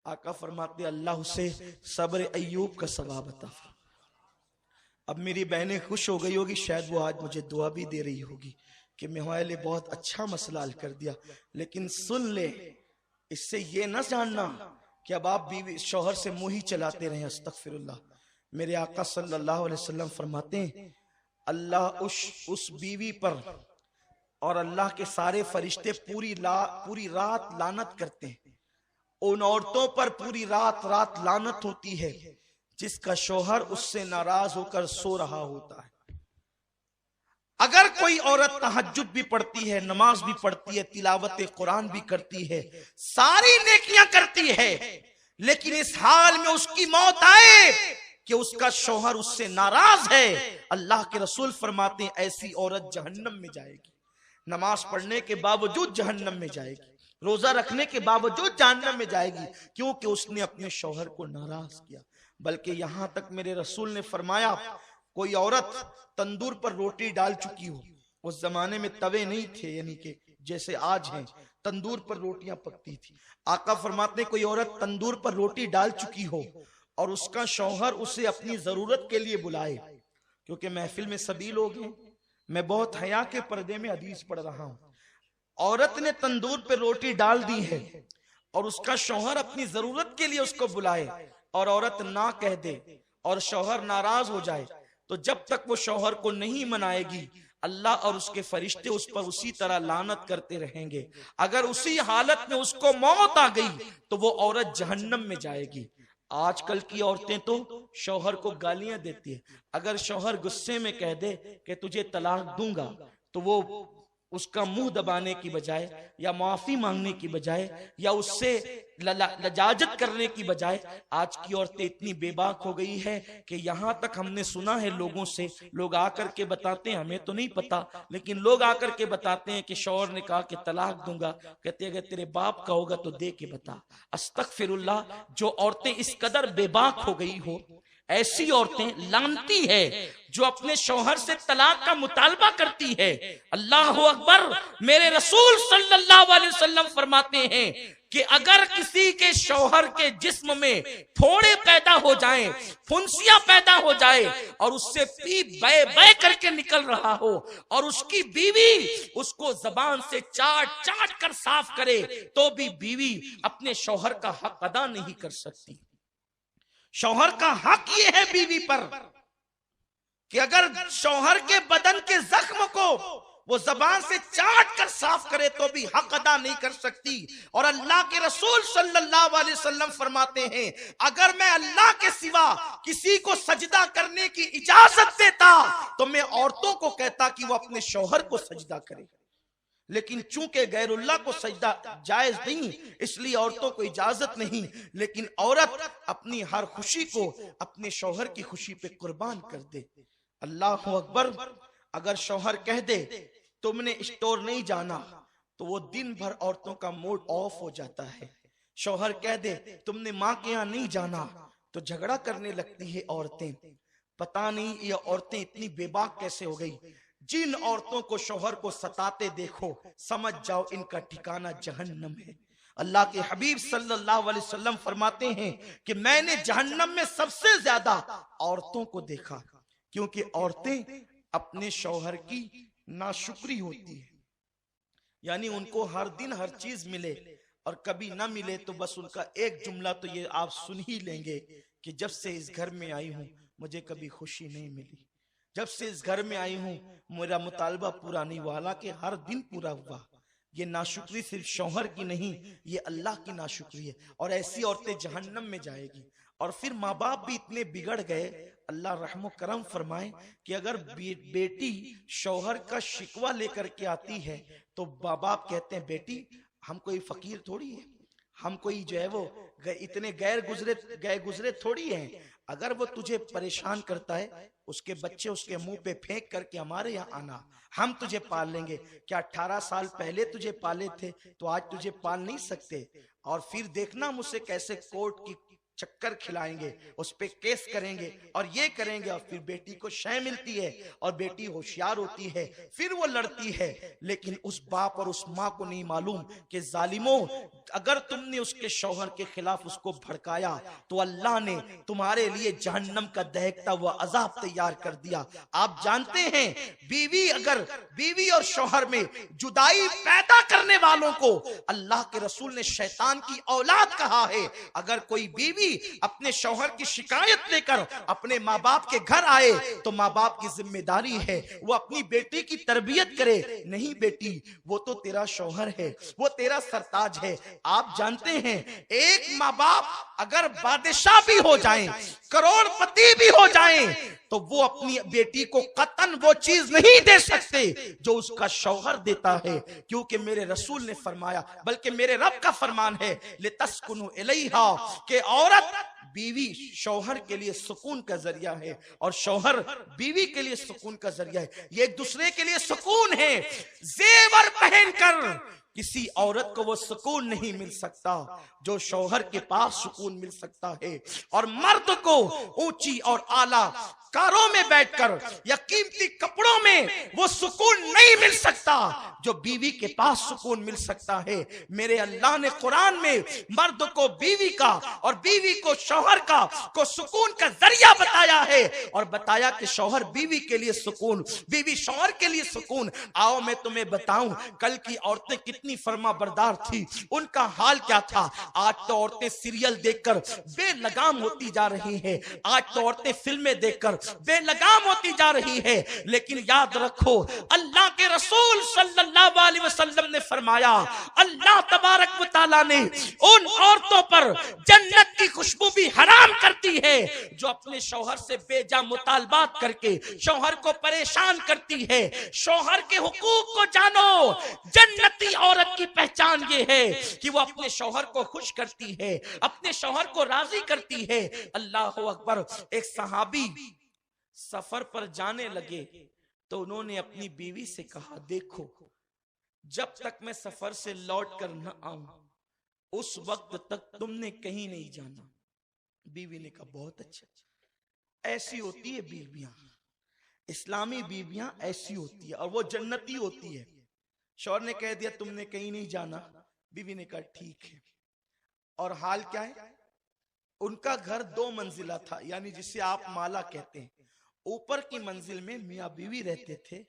आका फरमाते अल्लाह उसे सब्र अय्यूब का सवाब अता फरमाए। अब मेरी बहनें खुश हो गई होगी, शायद वो आज मुझे दुआ भी दे रही होगी कि मैं हमारे लिए बहुत अच्छा मसला हल कर दिया। लेकिन सुन ले, इससे ये ना जानना कि अब आप बीवी शौहर से मुंह ही चलाते रहे। अस्तगफिरुल्लाह। मेरे आका सल्लल्लाहु अलैहि वसल्लम फरमाते हैं, अल्लाह उस बीवी पर और अल्लाह के सारे फरिश्ते पूरी रात लानत करते हैं। उन औरतों पर पूरी रात लानत होती है जिसका शौहर उससे नाराज होकर सो रहा होता है। अगर कोई औरत तहज्जुद भी पढ़ती है, नमाज भी पढ़ती है, तिलावत कुरान भी करती है, सारी नेकियां करती है, लेकिन इस हाल में उसकी मौत आए कि उसका शौहर उससे नाराज है, अल्लाह के रसूल फरमाते हैं ऐसी औरत जहन्नम में जाएगी। नमाज पढ़ने के बावजूद जहन्नम में जाएगी, रोजा रखने के बावजूद जहन्नम में जाएगी, क्योंकि उसने अपने शौहर को नाराज किया। बल्कि यहां तक मेरे रसूल ने फरमाया, कोई औरत तंदूर पर रोटी डाल चुकी हो, उस जमाने में तवे नहीं थे, यानी कि जैसे आज हैं, तंदूर पर रोटियां पकती थी। आका फरमाते कोई औरत तंदूर पर रोटी डाल चुकी हो और उसका शौहर उसे अपनी जरूरत के लिए बुलाए, क्योंकि महफिल में सभी लोग हैं, मैं बहुत हया के पर्दे में हदीस पढ़ रहा हूं। औरत ने तंदूर पर रोटी डाल दी है और उसका शौहर अपनी जरूरत के लिए उसको बुलाए और औरत ना कह दे और शौहर नाराज हो जाए, तो जब तक वो शौहर को नहीं मनाएगी, अल्लाह और उसके फरिश्ते उस पर उसी तरह लानत करते रहेंगे। अगर उसी हालत में उसको मौत आ गई तो वो औरत जहन्नम में जाएगी। आजकल की औरतें तो शौहर को गालियां देती है। अगर शौहर गुस्से में कह दे कि तुझे तलाक दूंगा, तो वो उसका मुंह दबाने की बजाय या माफी मांगने की बजाय या उससे लजाजत करने की बजाय, आज की औरतें इतनी बेबाक हो गई है कि यहां तक हमने सुना है लोगों से, लोग आकर के बताते हैं, हमें तो नहीं पता, लेकिन लोग आकर के बताते हैं कि शौहर ने कहा कि तलाक दूंगा, कहते अगर तेरे बाप का होगा तो दे के बता। अस्तगफिरुल्लाह। जो औरतें इस कदर बेबाक हो गई हो, ऐसी औरतें लानती है जो अपने शौहर से तलाक का मुतालबा करती है। अल्लाह अकबर। मेरे रसूल सल्लल्लाहु अलैहि वसल्लम फरमाते हैं कि अगर किसी के शौहर के जिस्म में फोड़े पैदा हो जाएं, फुंसियां पैदा हो जाए और उससे पी बे बे करके निकल रहा हो और उसकी बीवी उसको जबान से चाट चाट कर साफ करे, तो भी बीवी अपने शौहर का हक अदा नहीं कर सकती। शौहर का हक ये है बीवी पर कि अगर शौहर के बदन के जख्म को वो जबान से चाट कर साफ करे तो भी हक अदा नहीं कर सकती। और अल्लाह के रसूल सल्लल्लाहु अलैहि वसल्लम फरमाते हैं, अगर मैं अल्लाह के सिवा किसी को सजदा करने की इजाजत देता तो मैं औरतों को कहता कि वो अपने शौहर को सजदा करे, लेकिन चूंकि गैरुल्लाह को सजदा जायज नहीं, इसलिए औरतों को इजाजत नहीं। लेकिन औरत अपनी हर खुशी को अपने शौहर की खुशी पे कुर्बान कर दे। अल्लाह अकबर। अगर शौहर कह दे तुमने स्टोर नहीं जाना, तो वो दिन भर औरतों का मूड ऑफ हो जाता है। शौहर कह दे तुमने माँ के यहाँ नहीं जाना, तो झगड़ा करने लगती है औरतें। पता नहीं ये औरतें इतनी बेबाक कैसे हो गई। जिन औरतों को शौहर को सताते देखो, समझ जाओ इनका ठिकाना जहन्नम है। अल्लाह के हबीब सल्लल्लाहु अलैहि वसल्लम फरमाते हैं कि मैंने जहन्नम में सबसे ज्यादा औरतों को देखा, क्योंकि औरतें अपने शौहर की नाशुक्री होती है, यानी उनको हर दिन हर चीज मिले और कभी ना मिले तो बस उनका एक जुमला तो ये आप सुन ही लेंगे कि जब से इस घर में आई हूं मुझे कभी खुशी नहीं मिली, जब से इस घर में आई हूं मेरा मुतालबा पूरा नहीं हुआ, हालांकि हर दिन पूरा हुआ। ये नाशुक्री सिर्फ शौहर की नहीं, ये अल्लाह की नाशुक्री है। और ऐसी औरतें जहन्नम में जाएगी। और फिर माँ बाप भी इतने बिगड़ गए, अल्लाह रहमो करम फरमाए कि अगर बेटी शौहर का शिकवा लेकर के आती है तो माँ बाप कहते हैं बेटी हम कोई फकीर थोड़ी है, हम कोई जो है वो इतने गए गुजरे थोड़ी हैं। अगर वो तुझे परेशान करता है उसके बच्चे उसके मुंह पे फेंक करके हमारे यहाँ आना, हम तुझे पाल लेंगे। क्या 18 साल पहले तुझे पाले थे तो आज तुझे पाल नहीं सकते? और फिर देखना मुझसे कैसे कोर्ट की चक्कर खिलाएंगे, उस पे केस करेंगे और ये करेंगे। और फिर बेटी को शय मिलती है और बेटी होशियार होती है, फिर वो लड़ती है। लेकिन उस बाप और उस माँ को नहीं मालूम कि जालिमों अगर तुमने उसके शौहर के खिलाफ उसको भड़काया तो अल्लाह ने तुम्हारे लिए जहन्नम का दहकता हुआ अजाब तैयार कर दिया। आप जानते हैं बीवी और शौहर में जुदाई पैदा करने वालों को अल्लाह के रसूल ने शैतान की औलाद कहा है। अगर कोई बीवी अपने शौहर की शिकायत लेकर अपने माँ बाप के घर आए तो माँ बाप की जिम्मेदारी है वो अपनी बेटी की तरबियत करे। नहीं बेटी, वो तो तेरा शौहर है, वो तेरा सरताज है। आप जानते हैं एक माँ बाप अगर बादशाह भी हो जाएं, करोड़पति भी हो जाएं, तो वो अपनी बेटी को कतन वो चीज नहीं दे सकते जो उसका शौहर देता है, क्योंकि मेरे रसूल ने फरमाया, बल्कि मेरे रब का फरमान है लितस्कुनु इलैहा, कि औरत बीवी शौहर के लिए सुकून का जरिया है और शौहर बीवी के लिए सुकून का जरिया है। ये एक दूसरे के लिए सुकून है। जेवर पहनकर किसी औरत को वो सुकून नहीं मिल सकता जो शौहर के पास सुकून मिल सकता है। और मर्द को ऊंची और आला कारों में बैठकर या कीमती कपड़ों में वो सुकून नहीं मिल सकता जो बीवी के पास सुकून मिल सकता है। मेरे अल्लाह ने कुरान में मर्द को बीवी का और बीवी को शौहर का को सुकून का जरिया बताया है और बताया कि शौहर बीवी के लिए सुकून, बीवी शौहर के लिए सुकून। आओ मैं तुम्हें बताऊं कल की औरतें कितनी फर्मा बरदार थी, उनका हाल क्या था। आज तो औरतें सीरियल देखकर बेलगाम होती जा रही हैं, आज तो औरतें फिल्में देखकर बेलगाम होती जा रही है। लेकिन याद रखो अल्लाह के रसूल सल्लल्लाहु अलैहि वसल्लम ने फरमाया, अल्लाह तबारक व तआला ने उन औरतों पर जन्नत की खुशबू भी हराम करती है जो अपने शौहर से बेजा मुतालबात करके शौहर को परेशान करती है। शौहर के हुकूक को जानो। जन्नती औरत की पहचान ये है कि वो अपने शौहर को खुश करती है, अपने शौहर को राजी करती है। अल्लाह अकबर। एक सहाबी सफर पर जाने लगे तो उन्होंने अपनी बीवी से कहा, देखो जब तक मैं सफर से लौट कर न आऊं उस वक्त तक तुमने कहीं नहीं जाना। बीवी ने कहा बहुत अच्छा। ऐसी होती है बीवियां, इस्लामी बीवियां ऐसी होती है और वो जन्नती होती है। शौहर ने कह दिया तुमने कहीं नहीं जाना, बीवी ने कहा ठीक है। और हाल क्या है, उनका घर 2 मंजिला था, यानी जिसे आप माला कहते हैं। ऊपर की मंजिल में मियाँ बीवी रहते थे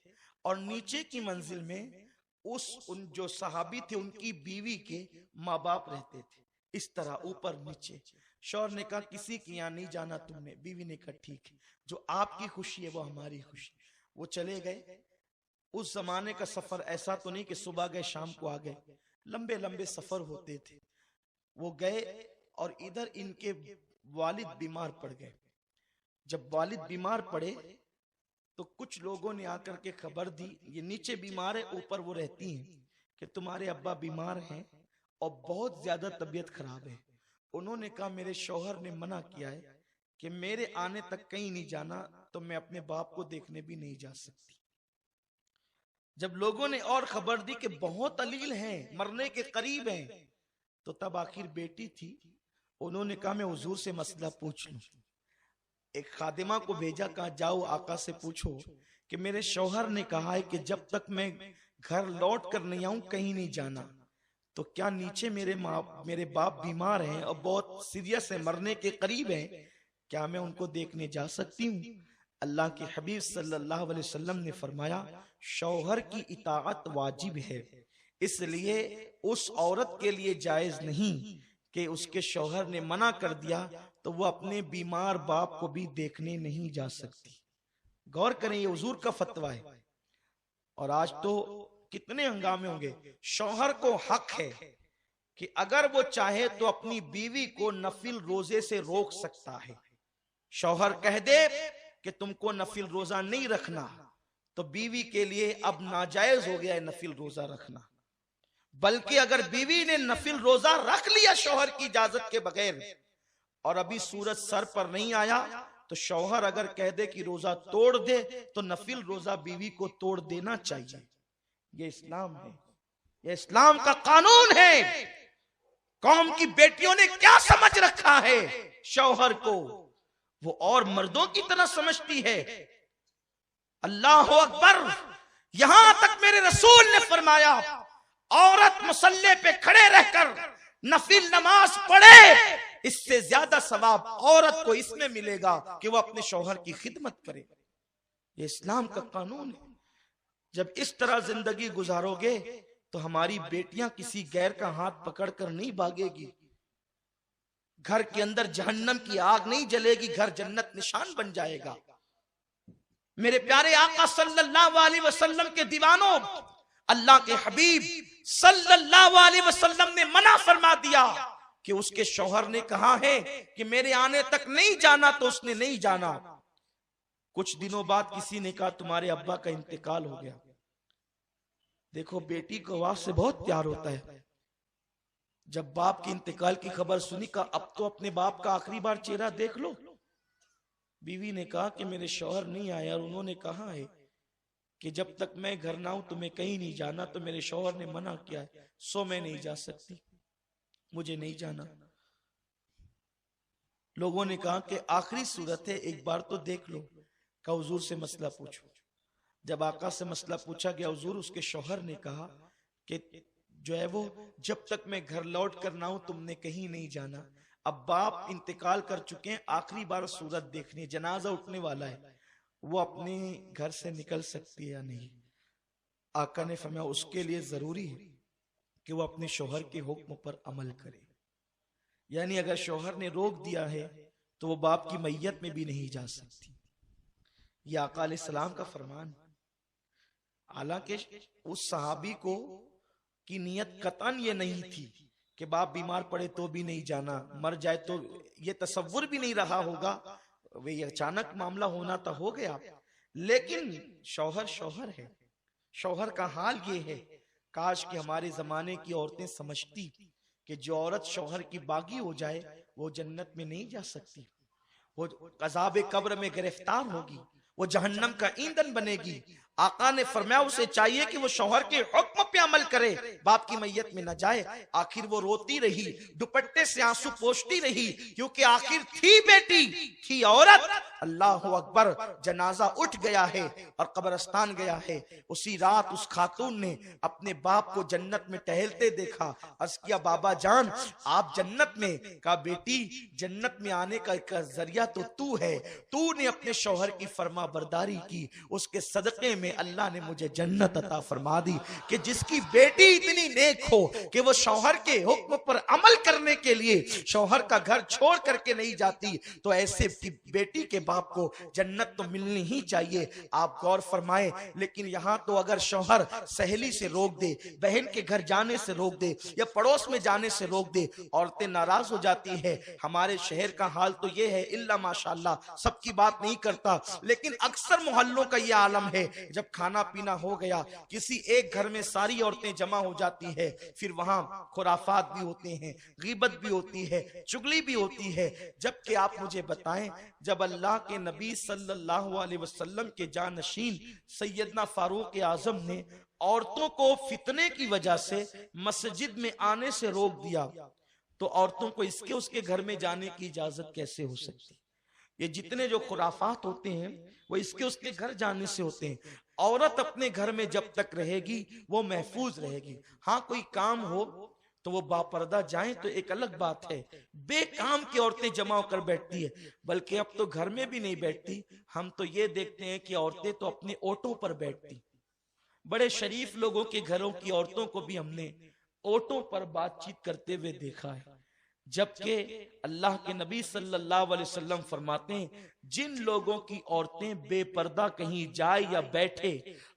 और नीचे की मंजिल में उन जो सहाबी थे उनकी बीवी के माँ बाप रहते थे। इस तरह ऊपर नीचे। शौहर ने कहा किसी के यहाँ नहीं जाना तुमने। बीवी ने कहा ठीक है, जो आपकी खुशी है वो हमारी खुशी। वो चले गए। उस जमाने का सफर ऐसा तो नहीं कि सुबह गए शाम को आ गए, लंबे लंबे सफर होते थे। वो गए और इधर इनके वालिद बीमार पड़ गए। जब वालिद बीमार पड़े तो कुछ लोगों ने आकर के खबर दी, ये नीचे बीमार है, ऊपर वो रहती हैं, कि तुम्हारे अब्बा बीमार हैं और बहुत ज्यादा तबीयत खराब है। उन्होंने कहा मेरे शौहर ने मना किया है कि मेरे आने तक कहीं नहीं जाना, तो मैं अपने बाप को देखने भी नहीं जा सकती। जब लोगों ने और खबर दी कि बहुत अलील हैं, मरने के करीब हैं, तो तब आखिर बेटी थी, उन्होंने कहा मैं हुजूर से मसला पूछ लूं। एक खादिमा को भेजा, कहा जाओ आका से पूछो कि मेरे शौहर ने कहा है कि जब तक मैं घर लौट कर नहीं आऊं कहीं नहीं जाना। तो क्या नीचे मेरे बाप बीमार हैं और बहुत सीरियस है, मरने के करीब हैं, क्या मैं उनको देखने जा सकती हूँ? अल्लाह के हबीब सल्लल्लाहु अलैहि वसल्लम ने फरमाया, शौहर की इताअत वाजिब है, इसलिए उस औरत के लिए जायज नहीं कि उसके शौहर ने मना कर दिया तो वो अपने बीमार बाप को भी देखने नहीं जा सकती। गौर करें, ये हुजूर का फतवा है। और आज तो कितने हंगामे होंगे। शौहर को हक है कि अगर वो चाहे तो अपनी बीवी को नफिल रोजे से रोक सकता है। शौहर कह दे कि तुमको नफिल रोजा नहीं रखना, तो बीवी के लिए अब नाजायज हो गया है नफिल रोजा रखना। बल्कि अगर बीवी ने नफिल रोजा रख लिया शौहर की इजाजत के बगैर और अभी सूरज सर पर नहीं आया, तो शौहर अगर कह दे कि रोजा तोड़ दे तो नफिल रोजा बीवी को तोड़ देना चाहिए। ये इस्लाम है, ये इस्लाम का कानून है। कौम की बेटियों ने क्या समझ रखा है शौहर को, वो और मर्दों की तरह समझती है। अल्लाह अकबर। यहां तक मेरे रसूल ने फरमाया, औरत मुसल्ले पे खड़े रहकर नफिल नमाज पढ़े, इससे ज्यादा सवाब औरत को इसमें मिलेगा कि वो अपने शौहर की खिदमत करे। ये इस्लाम का कानून है। जब इस तरह जिंदगी गुजारोगे तो हमारी बेटियां किसी गैर का हाथ पकड़कर नहीं भागेगी। घर के अंदर जहन्नम की आग नहीं जलेगी, घर जन्नत निशान बन जाएगा। मेरे प्यारे आका सल्लल्लाहु अलैहि वसल्लम के दीवानों, अल्लाह के हबीब सल्लल्लाहु अलैहि वसल्लम ने मना फरमा दिया कि उसके शौहर ने कहा है कि मेरे आने तक नहीं जाना, तो उसने नहीं जाना। कुछ दिनों बाद किसी ने कहा तुम्हारे अब्बा का इंतकाल हो गया। देखो, बेटी को आवाज से बहुत प्यार होता है। जब बाप के इंतकाल की खबर सुनी, का अब तो अपने बाप का आखिरी बार चेहरा देख लो। बीवी ने कहा कि मेरे शौहर नहीं आया और उन्होंने कहा है कि जब तक मैं घर ना हूं तुम्हें कहीं नहीं जाना, तो मेरे शौहर ने मना किया है, सो मैं नहीं जा सकती, मुझे नहीं जाना। लोगों ने कहा कि आखिरी सूरत है, एक बार तो देख लो। का हुजूर से मसला पूछो। जब आका से मसला पूछा गया, हुजूर उसके शौहर ने कहा कि जो है वो जब तक मैं घर लौट कर ना हूं तुमने कहीं नहीं जाना। अब बाप इंतकाल कर चुके हैं, आखिरी बार सूरत देखनी है, जनाजा उठने वाला है, वो अपने घर से निकल सकती है या नहीं। आका ने फरमाया उसके लिए जरूरी है कि वो अपने शौहर के हुक्म पर अमल करे। यानी अगर शौहर ने रोक दिया है तो वो बाप की मैयत में भी नहीं जा सकती। ये आका अलैहिस्सलाम का फरमान। हालांकि उस सहाबी को की नियत कतन ये नहीं थी कि बाप बीमार पड़े तो भी नहीं जाना, मर जाए तो ये तसव्वुर भी नहीं रहा होगा। वे अचानक मामला होना तो हो गया, लेकिन शौहर शौहर है। शौहर का हाल ये है, काश कि हमारे जमाने की औरतें समझती कि जो औरत शौहर की बागी हो जाए वो जन्नत में नहीं जा सकती, वो अज़ाब कब्र में गिरफ्तार होगी, वो जहन्नम का ईंधन बनेगी। आका ने फरमाया उसे चाहिए कि वो शौहर के हुक्म पे अमल करे, बाप की मैयत में न जाए। आखिर वो रोती रही, दुपट्टे से आंसू पोंछती रही, क्योंकि आखिर थी बेटी, थी औरत। अल्लाह अकबर। जनाजा उठ गया है और कब्रिस्तान गया है। उसी रात उस खातून ने अपने बाप को जन्नत में टहलते देखा। अर्ज किया बाबा जान आप जन्नत में? कहा बेटी जन्नत में आने का एक जरिया तो तू है, तूने अपने शौहर की फरमा बरदारी की, उसके सदक़े में अल्लाह ने मुझे जन्नत अता फरमा दी। कि जिसकी बेटी इतनी नेक हो कि वो शौहर के हुक्म पर अमल करने के लिए शौहर का घर छोड़ करके नहीं जाती, तो ऐसे बेटी के बाप को जन्नत तो मिलनी ही चाहिए। आप गौर फरमाएं। लेकिन यहाँ तो अगर शौहर सहेली से रोक दे, बहन के घर जाने से रोक दे या पड़ोस में जाने से रोक दे, औरतें नाराज हो जाती है। हमारे शहर का हाल तो ये है, इल्ला माशाल्लाह, सबकी बात नहीं करता, लेकिन अक्सर मोहल्लों का ये आलम है। जब खाना पीना हो गया, किसी एक घर में सारी औरतें जमा हो जाती है, फिर वहां खुराफात भी होते हैं, गीबत भी होती है, चुगली भी होती है। जबकि आप मुझे बताएं, जब अल्लाह के नबी सल्लल्लाहु अलैहि वसल्लम के जानशीन सैयदना फारूक आजम ने औरतों को फितने की वजह से मस्जिद में आने से रोक दिया, तो औरतों को इसके उसके घर में जाने की इजाजत कैसे हो सकती? ये जितने जो खुराफात होते हैं वो इसके उसके घर जाने से होते हैं। औरत अपने घर में जब तक रहेगी वो महफूज रहेगी। हाँ कोई काम हो तो वो बापर्दा जाएं तो एक अलग बात है। बेकाम की औरतें जमा होकर बैठती है, बल्कि अब तो घर में भी नहीं बैठती। हम तो ये देखते हैं कि औरतें तो अपने ऑटो पर बैठती। बड़े शरीफ लोगों के घरों की औरतों को भी हमने ऑटो पर बातचीत करते हुए देखा है, जबकि अल्लाह के नबी सल्लल्लाहु अलैहि वसल्लम फरमाते हैं जिन लोगों की औरतें बेपर्दा कहीं जाए या बैठे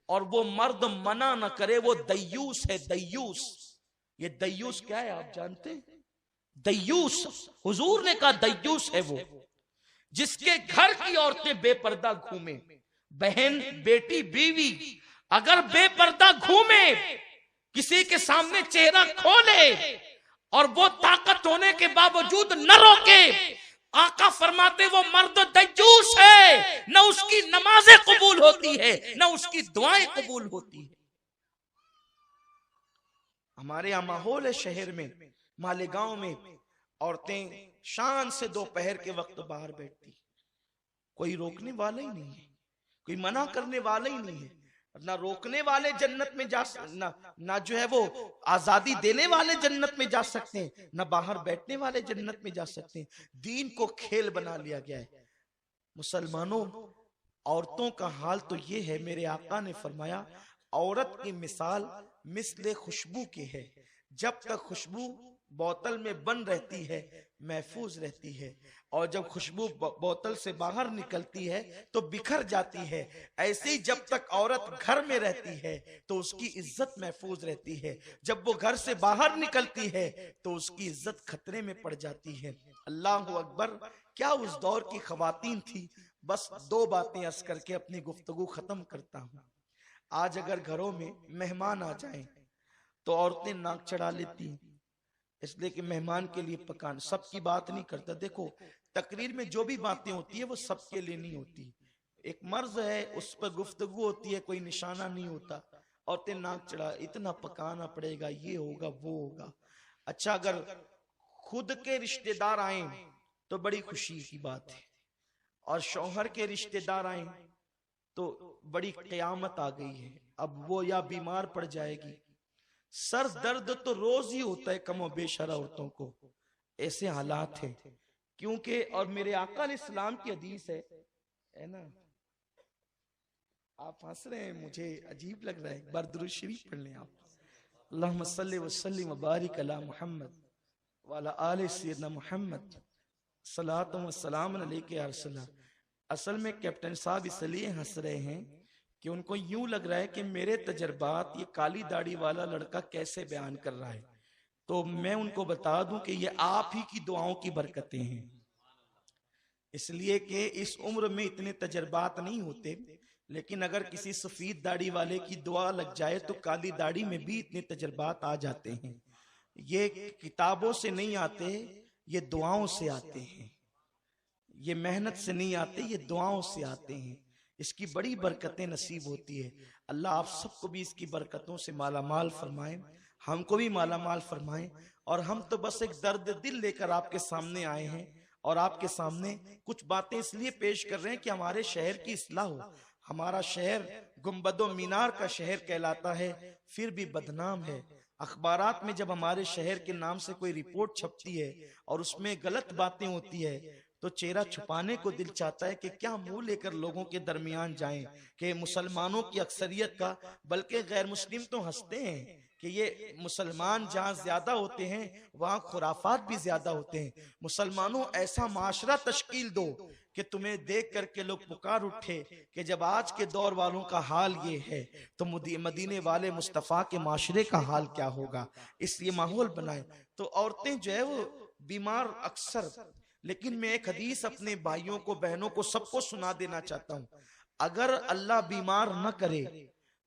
और वो मर्द मना न करे, वो दय्यूस है। दय्यूस, ये दय्यूस क्या है आप जानते हैं? दय्यूस, हुजूर ने कहा दय्यूस है वो जिसके घर की औरतें बेपर्दा घूमे। बहन, बेटी, बीवी अगर बेपर्दा घूमे, किसी के सामने चेहरा खोले और वो ताकत होने के बावजूद न रोके, आका फरमाते वो मर्द दय्यूस है। न उसकी नमाजें कबूल होती है, न उसकी दुआएं कबूल होती है। हमारे यहाँ माहौल है शहर में, मालेगांव में, औरतें शान से दोपहर के वक्त बाहर बैठती, कोई रोकने वाला ही नहीं है, कोई मना करने वाला ही नहीं है। ना रोकने वाले जन्नत में जा ना जो है वो आजादी देने वाले जन्नत में जा सकते हैं, ना बाहर बैठने वाले जन्नत में जा सकते हैं। दीन को खेल बना लिया गया है। मुसलमानों, औरतों का हाल तो ये है, मेरे आका ने फरमाया औरत की मिसाल मिसले खुशबू की है। जब तक खुशबू बोतल में बंद रहती है महफूज रहती है, और जब खुशबू बोतल से बाहर निकलती है तो बिखर जाती है। ऐसे ही जब तक औरत घर में रहती है तो उसकी इज्जत महफूज रहती है, जब वो घर से बाहर निकलती है तो उसकी इज्जत खतरे में पड़ जाती है। अल्लाह अकबर, क्या उस दौर की खवातीन थी। बस दो बातें अर्ज करके अपनी गुफ्तगू खत्म करता हूँ। आज अगर घरों में मेहमान आ जाएं तो औरतें नाक चढ़ा लेती हैं, इसलिए कि मेहमान के लिए पकान। सबकी बात नहीं करता। देखो, तकरीर में जो भी बातें होती है वो सबके लिए नहीं होती। एक मर्ज है, उस पर गुफ्तगू होती है, कोई निशाना नहीं होता। औरतें नाक चढ़ा, इतना पकाना पड़ेगा, ये होगा वो होगा। अच्छा, अगर खुद के रिश्तेदार आए तो बड़ी खुशी की बात है, और शौहर के रिश्तेदार आए तो बड़ी कयामत आ गई है। अब वो या बीमार पड़ जाएगी, सर दर्द तो रोज ही होता है कम और बेशर औरतों को। ऐसे हालात हैं, क्योंकि और मेरे आका अलैहिस्सलाम की हदीस है ना। आप हंस रहे हैं, मुझे अजीब लग रहा है। एक बार दुरूद शरीफ पढ़ लें आप। अल्लाहुम्मा सल्ली व सल्लिम व बारिक अला मुहम्मद व अला आले सय्यदना मुहम्मद सलातो व सलाम अलैका या रसूल अल्लाह। असल में कैप्टन साहब इसलिए हंस रहे हैं कि उनको यूं लग रहा है कि मेरे तजर्बात ये काली दाढ़ी वाला लड़का कैसे बयान कर रहा है। तो मैं उनको बता दूं कि ये आप ही की दुआओं की बरकतें हैं, इसलिए कि इस उम्र में इतने तजर्बात नहीं होते। लेकिन अगर किसी सफेद दाढ़ी वाले की दुआ लग जाए तो काली दाढ़ी में भी इतने तजर्बात आ जाते हैं। ये किताबों से नहीं आते, ये दुआओं से आते हैं। ये मेहनत से नहीं आते, ये दुआओं से आते हैं। इसकी बड़ी बरकतें नसीब होती है। अल्लाह आप सबको भी इसकी बरकतों से माला माल फरमाए, हमको भी माला माल फरमाए। और हम तो बस एक दर्द दिल लेकर आपके सामने आए हैं, और आपके सामने कुछ बातें इसलिए पेश कर रहे हैं कि हमारे शहर की इस्लाह हो। हमारा शहर गुंबदो मीनार का शहर कहलाता है, फिर भी बदनाम है। अखबारात में जब हमारे शहर के नाम से कोई रिपोर्ट छपती है और उसमें गलत बातें होती है तो चेहरा छुपाने को दिल चाहता है कि क्या मुंह लेकर लोगों के दरमियान जाएं कि मुसलमानों की अक्सरियत का, बल्कि गैर मुस्लिम तो हंसते हैं कि ये मुसलमान जहां ज्यादा होते हैं वहां खुराफात भी ज्यादा होते हैं। मुसलमानों, ऐसा माशरा तश्कील दो कि तुम्हें देख करके लोग पुकार उठे कि जब आज के दौर वालों का हाल ये है तो मदीने वाले मुस्तफ़ा के माशरे का हाल क्या होगा। इसलिए माहौल बनाए। तो औरतें जो है वो बीमार अक्सर, लेकिन मैं एक हदीस अपने भाइयों को, बहनों को, सबको सुना देना चाहता हूँ। अगर अल्लाह बीमार न करे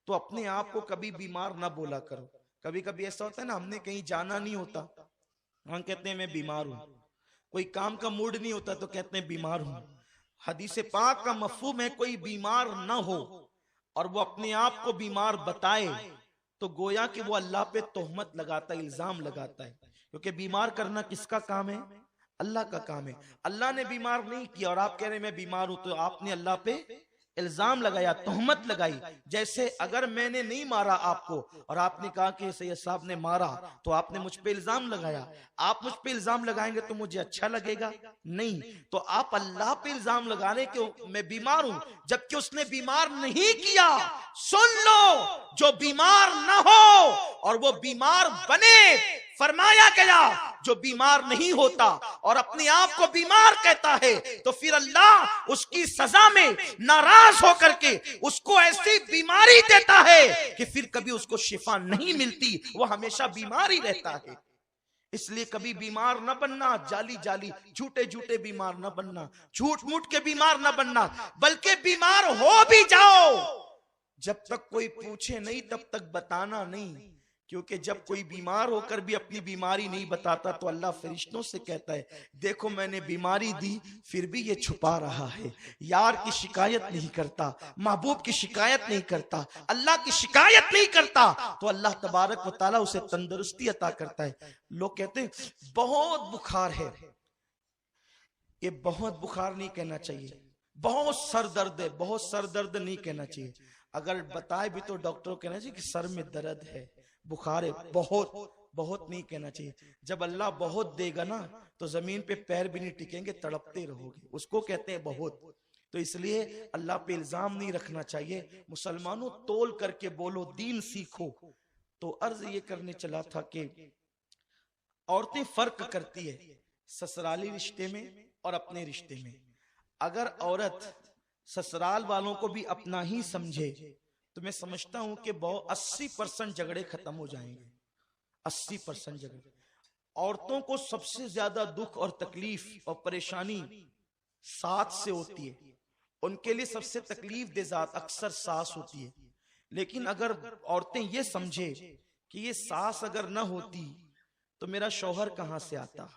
तो अपने आप को कभी बीमार न बोला करो। कभी कभी ऐसा होता है ना, हमने कहीं जाना नहीं होता, हम कहते हैं मैं बीमार हूं। कोई काम का मूड नहीं होता तो कहते हैं बीमार हूं। हदीस पाक का मफहूम है कोई बीमार न हो और वो अपने आप को बीमार बताए तो गोया कि वो अल्लाह पे तोहमत लगाता है, इल्जाम लगाता है। क्योंकि बीमार करना किसका काम है? अल्लाह का काम है। अल्लाह ने बीमार नहीं किया और आप कह रहे हैं मैं बीमार हूं, तो आपने अल्लाह पे इल्जाम लगाया, तोहमत लगाई। जैसे अगर मैंने नहीं मारा आपको और आपने कहा कि सैयद साहब ने मारा, तो आपने मुझ पे इल्जाम लगाया। आप मुझ पे इल्जाम लगाएंगे तो मुझे अच्छा लगेगा? नहीं। तो आप अल्लाह पे इल्जाम लगा रहे कि मैं बीमार हूं, जबकि उसने बीमार नहीं किया। सुन लो, जो बीमार ना हो और वो बीमार बने, फरमाया गया जो बीमार नहीं होता और अपने आप को बीमार कहता है, तो फिर अल्लाह उसकी सजा में नाराज होकर के उसको ऐसी बीमारी देता है कि फिर कभी उसको शिफा नहीं मिलती, वो हमेशा बीमार ही रहता है। इसलिए कभी बीमार न बनना, जाली जाली झूठे झूठे बीमार न बनना, झूठ मूठ के बीमार न बनना, बल्कि बीमार हो भी जाओ, जब तक कोई पूछे नहीं तब तक बताना नहीं। क्योंकि जब कोई बीमार होकर भी अपनी बीमारी नहीं बताता तो अल्लाह फरिश्तों से कहता है, देखो मैंने बीमारी दी फिर भी ये छुपा रहा है। यार की शिकायत नहीं करता, महबूब की शिकायत नहीं करता, अल्लाह की शिकायत नहीं करता, तो अल्लाह तबारक व तआला उसे तंदुरुस्ती अता करता है। लोग कहते हैं बहुत बुखार है, ये बहुत बुखार नहीं कहना चाहिए, बहुत सर दर्द है, बहुत सर दर्द नहीं कहना चाहिए। अगर बताए भी तो डॉक्टर कहना चाहिए कि सर में दर्द है, बुखार है, बहुत बहुत नहीं कहना चाहिए। जब अल्लाह बहुत देगा ना तो जमीन पे पैर भी नहीं टिकेंगे, तड़पते रहोगे, उसको कहते हैं बहुत। तो इसलिए अल्लाह पे इल्जाम नहीं रखना चाहिए। मुसलमानों तोल करके बोलो, दीन सीखो। तो अर्ज ये करने चला था कि औरतें फर्क करती है ससुराली रिश्ते में और अपने रिश्ते में। अगर औरत ससुराल वालों को भी अपना ही समझे तो मैं समझता हूं कि 80% झगड़े खत्म हो जाएंगे। 80% झगड़े। औरतों को सबसे ज्यादा दुख और तकलीफ और परेशानी सास से होती है, उनके लिए सबसे तकलीफ देजात अक्सर सास होती है। लेकिन अगर औरतें ये समझे कि ये सास अगर न होती तो मेरा शौहर कहां से आता,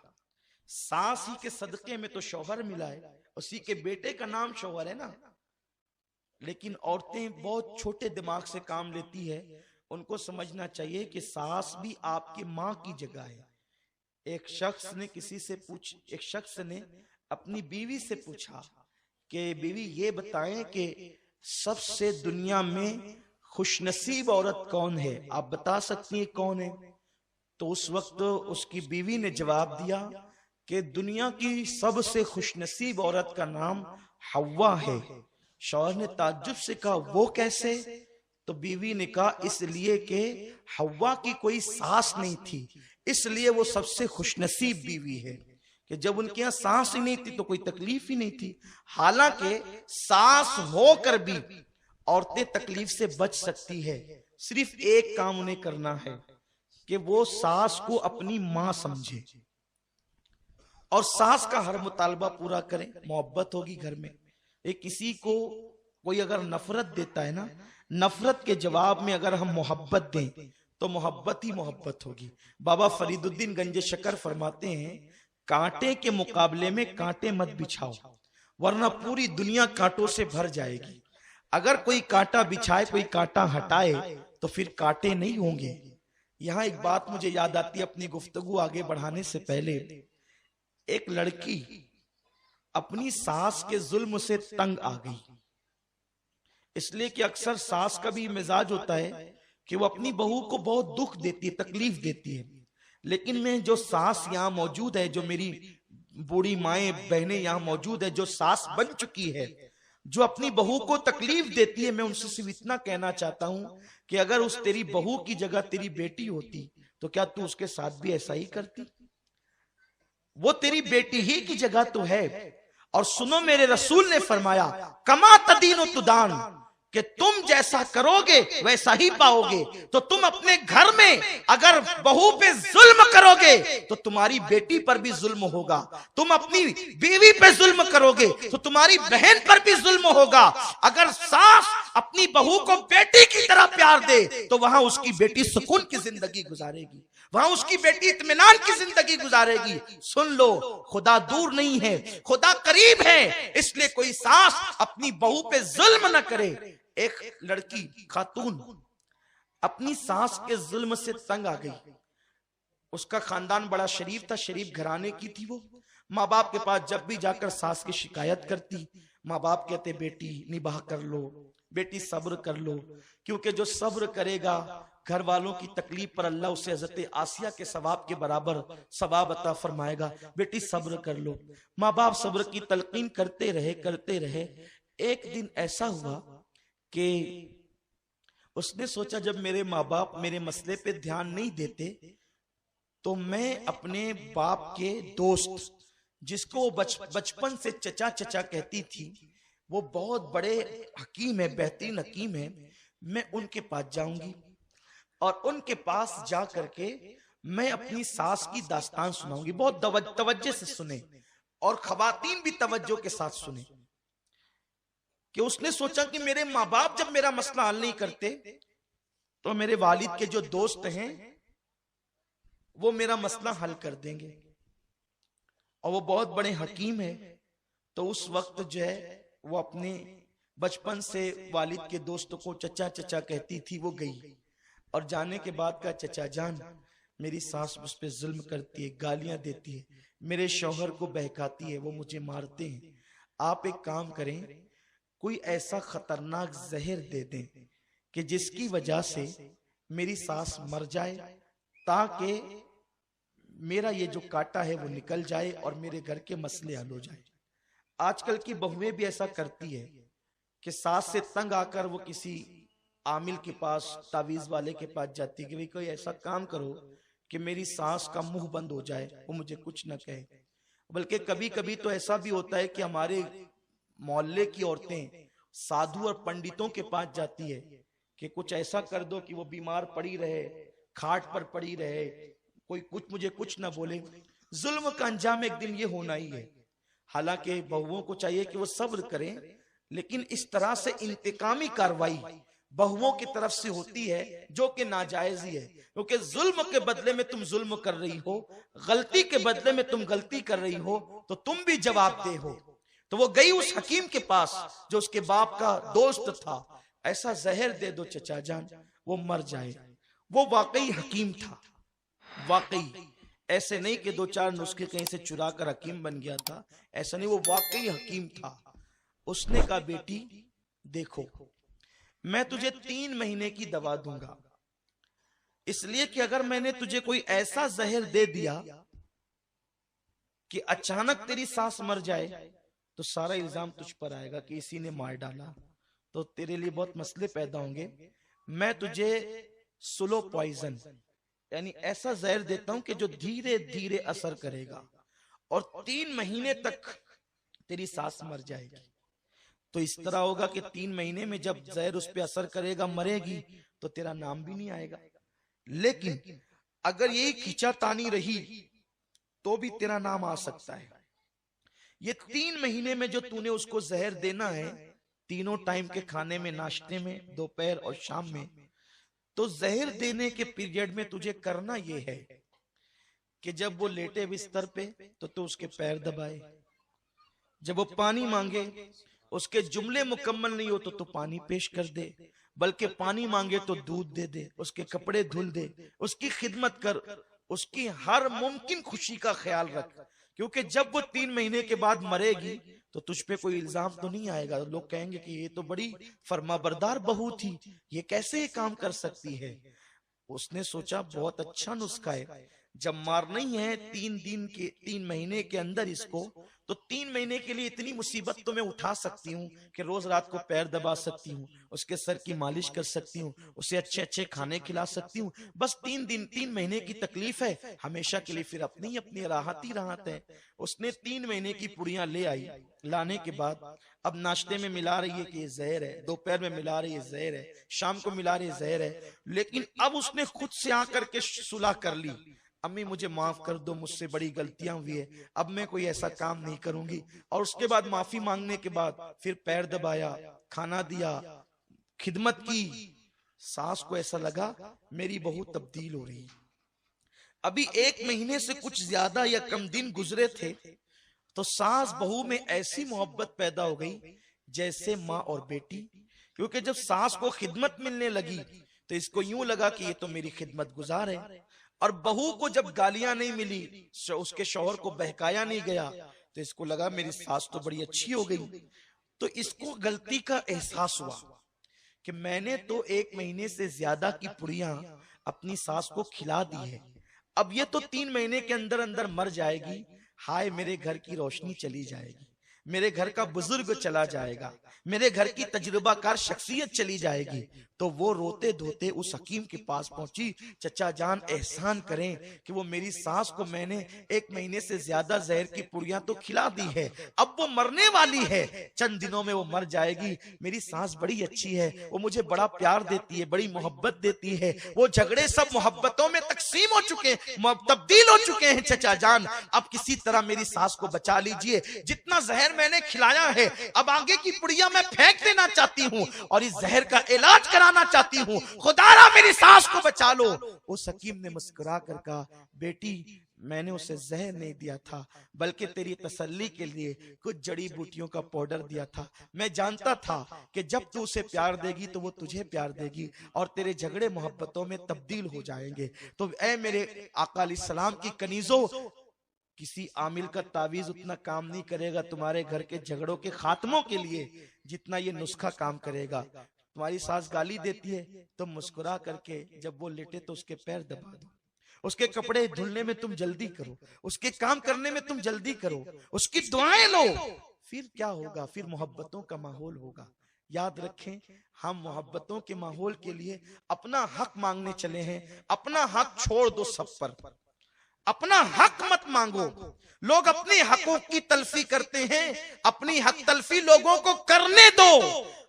सास ही के सदके में तो शौहर मिला है, उसी के बेटे का नाम शौहर है ना। लेकिन औरतें बहुत छोटे दिमाग से काम लेती है, उनको समझना चाहिए कि सास भी आपकी माँ की जगह है। एक शख्स ने अपनी बीवी से पूछा कि बीवी ये बताएं कि सबसे दुनिया में खुशनसीब औरत कौन है, आप बता सकती हैं कौन है? तो उस वक्त उसकी बीवी ने जवाब दिया कि दुनिया की सबसे खुशनसीब औरत का नाम हव्वा है। शौहर ने ताज्जुब से कहा वो कैसे? तो बीवी ने कहा इसलिए कि हव्वा की कोई सास नहीं थी, इसलिए वो सबसे खुशनसीब बीवी है कि जब उनके यहाँ सास ही नहीं थी तो कोई तकलीफ ही नहीं थी। हालांकि सास होकर भी औरतें तकलीफ से बच सकती है, सिर्फ एक काम उन्हें करना है कि वो सास को अपनी मां समझे और सास का हर मुतालबा पूरा करें। मोहब्बत होगी घर में। एक किसी को कोई अगर नफरत देता है ना, नफरत के जवाब में अगर हम मोहब्बत दें तो मोहब्बत ही मोहब्बत होगी। बाबा फरीदुद्दीन गंज शकर फरमाते हैं, कांटे के मुकाबले में कांटे मत बिछाओ वरना पूरी दुनिया कांटों से भर जाएगी। अगर कोई कांटा बिछाए, कोई कांटा हटाए तो फिर कांटे नहीं होंगे। यहाँ एक बात मुझे याद आती है अपनी गुफ्तगू आगे बढ़ाने से पहले। एक लड़की अपनी सास के जुल्म से तंग आ गई, इसलिए कि अक्सर सास का भी मिजाज होता है कि वो अपनी बहू को बहुत दुख देती है, तकलीफ देती है। लेकिन मैं जो सास यहाँ मौजूद है, जो मेरी बूढ़ी माएं बहनें यहाँ मौजूद है, जो सास बन चुकी है, जो अपनी बहू को तकलीफ देती है, मैं उनसे सिर्फ इतना कहना चाहता हूं कि अगर उस तेरी बहू की जगह तेरी बेटी होती तो क्या तू उसके साथ भी ऐसा ही करती? वो तेरी बेटी ही की जगह तो है। और सुनो, मेरे रसूल ने फरमाया कमा तदीन तुदान, कि तुम जैसा करोगे वैसा ही पाओगे। तो तुम अपने घर में अगर बहू पे जुल्म करोगे तो तुम्हारी बेटी पर भी जुल्म होगा, तुम अपनी बीवी पे जुल्म करोगे तो तुम्हारी बहन पर भी जुल्म होगा। अगर सास अपनी बहू को बेटी की तरह प्यार दे तो वहां उसकी बेटी सुकून की जिंदगी गुजारेगी, वहां उसकी बेटी इत्मीनान की जिंदगी गुजारेगी। सुन लो, खुदा दूर नहीं है, खुदा करीब है। इसलिए कोई सास अपनी बहू पे जुल्म न करे। एक लड़की खातून अपनी सास के जुल्म से तंग आ गई। उसका खानदान बड़ा शरीफ था, शरीफ घराने की थी। वो माँ बाप के पास जब भी जाकर सास की शिकायत करती, माँ बाप कहते बेटी निबाह कर लो, बेटी सब्र कर लो, क्योंकि जो सब्र करेगा घर वालों की तकलीफ पर अल्लाह उसे हजरत आसिया के सवाब के बराबर सवाब अता फरमाएगा। बेटी सब्र कर लो। माँ बाप सब्र की तलकीन करते रहे। एक दिन ऐसा हुआ कि उसने सोचा जब मेरे माँ बाप मेरे मसले पे ध्यान नहीं देते तो मैं अपने बाप के दोस्त, जिसको वो बचपन से चचा चचा कहती थी, वो बहुत बड़े हकीम है, बेहतरीन हकीम है, मैं उनके पास जाऊंगी और उनके पास जा करके मैं अपनी सास की दास्तान सुनाऊंगी। बहुत तवज्जो से सुने और खवातीन भी तवज्जो के साथ सुने। कि उसने सोचा कि मेरे माँ बाप जब मेरा मसला हल नहीं करते तो मेरे वालिद के जो दोस्त हैं वो मेरा मसला हल कर देंगे, और वो बहुत बड़े हकीम है। तो उस वक्त जो है वो अपने बचपन से वालिद के दोस्त को चचा चचा कहती थी, वो गई और जाने के बाद का चचा जान मेरी सास मुझ पे जुल्म करती है, गालियां देती है, मेरे शौहर को बहकाती है, वो मुझे मारते हैं, आप एक काम करें, कोई ऐसा खतरनाक जहर दे दें कि जिसकी वजह से मेरी सास मर जाए, ताकि मेरा ये जो कांटा है वो निकल जाए और मेरे घर के मसले हल हो जाए। आजकल की बहुएं भी ऐसा करती है कि सास से तंग आकर वो किसी आमिल के पास, तावीज वाले के पास जाती है कि भाई कोई ऐसा काम करो कि मेरी सास का मुंह बंद हो जाए, वो मुझे कुछ न कहे। बल्कि कभी कभी तो ऐसा भी होता है कि हमारे मोहल्ले की औरतें साधु और पंडितों के पास जाती है कि कुछ ऐसा कर दो कि वो बीमार पड़ी रहे, खाट पर पड़ी रहे, कोई मुझे कुछ ना बोले। जुल्म का अंजाम एक दिन ये होना ही है। हालांकि बहुओं को चाहिए कि वो सब्र करें, लेकिन इस तरह से इंतकामी कार्रवाई बहुओं की तरफ से होती है जो कि नाजायज ही है, क्योंकि जुल्म के बदले में तुम जुल्म कर रही हो, गलती के बदले में तुम गलती कर रही हो, तो तुम भी जवाबदेह हो। तो वो गई उस हकीम के पास जो उसके बाप का दोस्त था, ऐसा जहर दे दो चचा जान वो मर जाए। वो वाकई हकीम था, वाकई, ऐसे नहीं कि दो चार नुस्खे कहीं से चुरा कर हकीम बन गया था, ऐसा नहीं, वो वाकई हकीम था। उसने कहा बेटी देखो, मैं तुझे 3 महीने की दवा दूंगा, इसलिए कि अगर मैंने तुझे कोई ऐसा जहर दे दिया कि अचानक तेरी सास मर जाए तो सारा इल्जाम तुझ पर आएगा कि इसी ने मार डाला, तो तेरे लिए बहुत मसले पैदा होंगे। मैं तुझे स्लो पॉइजन यानी ऐसा जहर देता हूं कि जो धीरे धीरे असर करेगा और 3 महीने तक तेरी सास मर जाएगी। तो इस तरह होगा कि 3 महीने में जब जहर उस पर असर करेगा, मरेगी, तो तेरा नाम भी नहीं आएगा। लेकिन अगर यही खींचातानी रही तो भी तेरा नाम आ सकता है। ये 3 महीने में जो तूने उसको जहर देना है, तीनों टाइम के खाने में, नाश्ते में, दोपहर और शाम में, तो जहर देने के पीरियड में तुझे करना यह है कि जब वो लेटे बिस्तर पे तो तू उसके पैर दबाए, जब वो पानी मांगे, उसके जुमले मुकम्मल नहीं हो तो पानी पेश कर दे, बल्कि पानी मांगे तो दूध दे दे, उसके कपड़े धुल दे, उसकी खिदमत कर, उसकी हर मुमकिन खुशी का ख्याल रख, क्योंकि जब वो 3 महीने के बाद मरेगी तो तुझ पे कोई इल्जाम तो नहीं आएगा। लोग कहेंगे कि ये तो बड़ी फरमाबरदार बहू थी, ये कैसे ये काम कर सकती है। उसने सोचा बहुत अच्छा नुस्खा है, जब मारना ही है 3 महीने के अंदर इसको, तो 3 महीने के लिए इतनी मुसीबत तो मैं उठा सकती हूँ कि रोज रात को पैर दबा सकती हूँ, उसके सर की मालिश कर सकती हूँ, उसे अच्छे अच्छे खाने खिला सकती हूँ। बस 3 महीने की तकलीफ है, हमेशा के लिए फिर अपनी अपनी राहत ही राहत है। उसने 3 महीने की पुड़ियां ले आई। लाने के बाद अब नाश्ते में मिला रही है कि ये जहर है, दोपहर में मिला रही है जहर है, शाम को मिला रही है जहर है। लेकिन अब उसने खुद से आकर के सुलह कर ली, अम्मी मुझे माफ कर दो, मुझसे बड़ी गलतियां हुई है, अब मैं कोई ऐसा काम नहीं करूंगी। और उसके बाद माफी मांगने के बाद फिर पैर दबाया, खाना दिया, खिदमत की। सास को ऐसा लगा मेरी बहू तब्दील हो रही। अभी 1 महीने से कुछ ज्यादा या कम दिन गुजरे थे तो सास बहू में ऐसी मोहब्बत पैदा हो गई जैसे माँ और बेटी। क्योंकि जब सास को खिदमत मिलने लगी तो इसको यूं लगा कि ये तो मेरी खिदमत गुजार है, और बहू को जब गालियां नहीं मिली, उसके शौहर को बहकाया नहीं गया, तो इसको लगा मेरी सास तो बड़ी अच्छी हो गई। तो इसको गलती का एहसास हुआ कि मैंने तो 1 महीने से ज्यादा की पुड़ियां अपनी सास को खिला दी है, अब ये तो 3 महीने के अंदर अंदर मर जाएगी। हाय, मेरे घर की रोशनी चली जाएगी, मेरे घर का बुजुर्ग चला जाएगा, मेरे घर की तजुर्बाकार शख्सियत चली जाएगी। तो वो रोते धोते उस हकीम के पास पहुंची, चचा जान एहसान करें कि वो मेरी सास को मैंने 1 महीने से ज्यादा जहर की पुड़ियां तो खिला दी है, अब वो मरने वाली है, चंद दिनों में वो मर जाएगी। मेरी सास बड़ी अच्छी है, वो मुझे बड़ा प्यार देती है, बड़ी मोहब्बत देती है, वो झगड़े सब मोहब्बतों में तकसीम हो चुके हैं, तब्दील हो चुके हैं। चचा जान अब किसी तरह मेरी सास को बचा लीजिए, जितना जहर मैंने खिलाया है अब आगे की पुड़िया मैं फेंक देना चाहती हूँ और इस जहर का इलाज कराना चाहती हूँ, खुदारा मेरी सास को बचा लो। उस हकीम ने मुस्कुरा कर कहा, बेटी मैंने उसे जहर नहीं दिया था, बल्कि तेरी तसल्ली के लिए कुछ जड़ी बूटियों का पाउडर दिया था। मैं जानता था कि जब तू उसे प्यार देगी तो वो तुझे प्यार देगी और तेरे झगड़े मोहब्बतों में तब्दील हो जाएंगे। तो ऐ मेरे आका अलैहिस्सलाम की कनीजों, किसी आमिल का तावीज उतना काम नहीं करेगा तुम्हारे घर के झगड़ों के खात्मों के लिए जितना ये नुस्खा काम करेगा। तुम्हारी सास गाली देती है तो मुस्कुरा करके जब वो लेटे तो उसके पैर दबा दो, उसके कपड़े धुलने में तुम जल्दी करो, उसके काम करने में तुम जल्दी करो, उसकी दुआएं लो। फिर क्या होगा? फिर मोहब्बतों का माहौल होगा। याद रखें, हम मोहब्बतों के माहौल के लिए अपना हक मांगने चले हैं। अपना हक छोड़ दो सब पर, अपना हक मत मांगो। लोग अपनी हकों की तलफी करते हैं, अपनी हक तलफी लोगों को करने दो।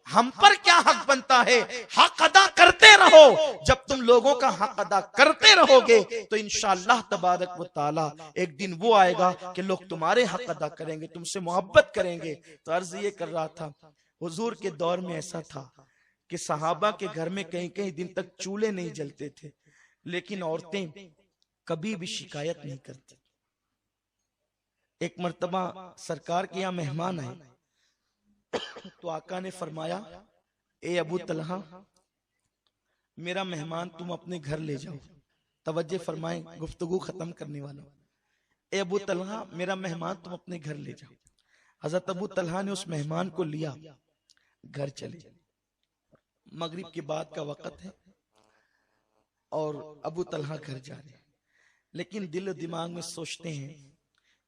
हम पर क्या हक बनता है? हक अदा करते रहो। जब तुम लोगों का हक अदा करते रहोगे तो इंशाअल्लाह तबारक व ताला एक दिन वो आएगा कि लोग तुम्हारे हक अदा करेंगे, तुमसे मोहब्बत करेंगे। तो अर्ज ये कर रहा था, हुजूर के दौर में ऐसा था कि सहाबा के घर में कई कई दिन तक चूल्हे नहीं जलते थे, लेकिन औरतें कभी भी शिकायत नहीं करती। एक मर्तबा सरकार के यहाँ मेहमान आए तो आका ने फरमाया, ए अबू तलहा, मेरा मेहमान तुम अपने घर ले जाओ। तवज्जो फरमाएं, गुफ्तगू खत्म करने वालों। ए अबू तलहा, मेरा मेहमान तुम अपने घर ले जाओ। हजरत अबू तलहा ने उस मेहमान को लिया, घर चले। मगरिब के बाद का वक्त है और अबू तलहा घर जा रहे हैं, लेकिन दिल दिमाग में सोचते हैं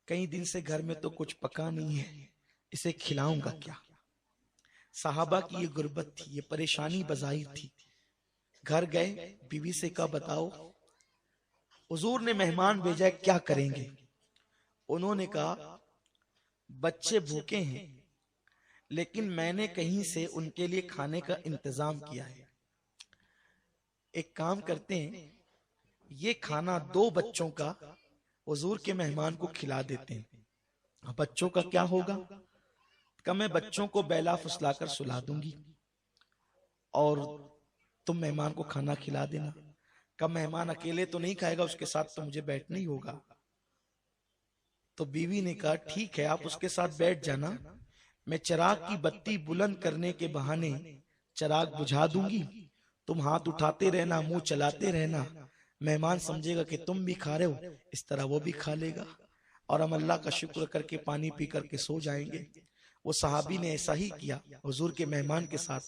कई दिन से घर में तो कुछ पका नहीं है, इसे खिलाऊंगा क्या। साहबा की ये गुर्बत थी, ये परेशानी बज़ाहिर थी। घर गए, बीवी से कहा बताओ हुजूर ने मेहमान भेजा है, क्या करेंगे। उन्होंने कहा बच्चे भूखे हैं, लेकिन मैंने कहीं से उनके लिए खाने का इंतजाम किया है। एक काम करते हैं, ये खाना 2 बच्चों का हुजूर के मेहमान को खिला देते हैं। बच्चों का क्या होगा? कि मैं बच्चों को बैला फुसलाकर सुला दूंगी और तुम मेहमान को खाना खिला देना। कब मेहमान अकेले तो नहीं खाएगा, उसके साथ तो मुझे बैठना ही होगा। तो बीवी ने कहा ठीक है, आप उसके साथ बैठ जाना, मैं चिराग की बत्ती बुलंद करने के बहाने चिराग बुझा दूंगी, तुम हाथ उठाते रहना, मुंह चलाते रहना, मेहमान समझेगा कि तुम भी खा रहे हो, इस तरह वो भी खा लेगा और हम अल्लाह का शुक्र करके पानी पी करके सो जाएंगे। वो सहाबी ने ऐसा ही किया, हुजूर के मेहमान के साथ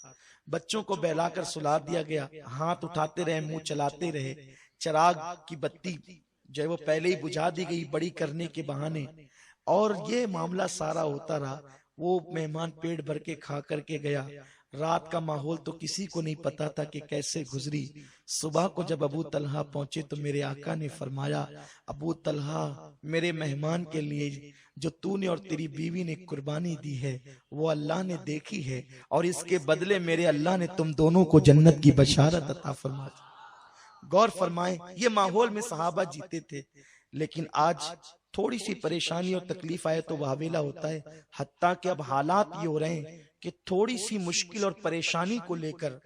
बच्चों को बहलाकर सुला दिया गया, हाथ उठाते रहे, मुंह चलाते रहे। चिराग की बत्ती जो है वो पहले ही बुझा दी गई बड़ी करने के बहाने, और ये मामला सारा होता रहा। वो मेहमान पेट भर के खा करके गया। रात का माहौल तो किसी को नहीं पता था कि कैसे गुजरी। सुबह को जब अबू तलहा पहुंचे तो मेरे आका ने फरमाया, अबू तलहा, मेरे मेहमान के लिए जो तूने और तेरी बीवी ने कुर्बानी दी है वो अल्लाह ने देखी है और इसके बदले मेरे अल्लाह ने तुम दोनों को जन्नत की बशारत अता फरमा दी। गौर फरमाएं, ये माहौल में सहाबा जीते थे, लेकिन आज थोड़ी सी परेशानी और तकलीफ आए तो वावेला होता है। हत्ता कि अब हालात ये हो रहे हैं कि थोड़ी सी मुश्किल और परेशानी को लेकर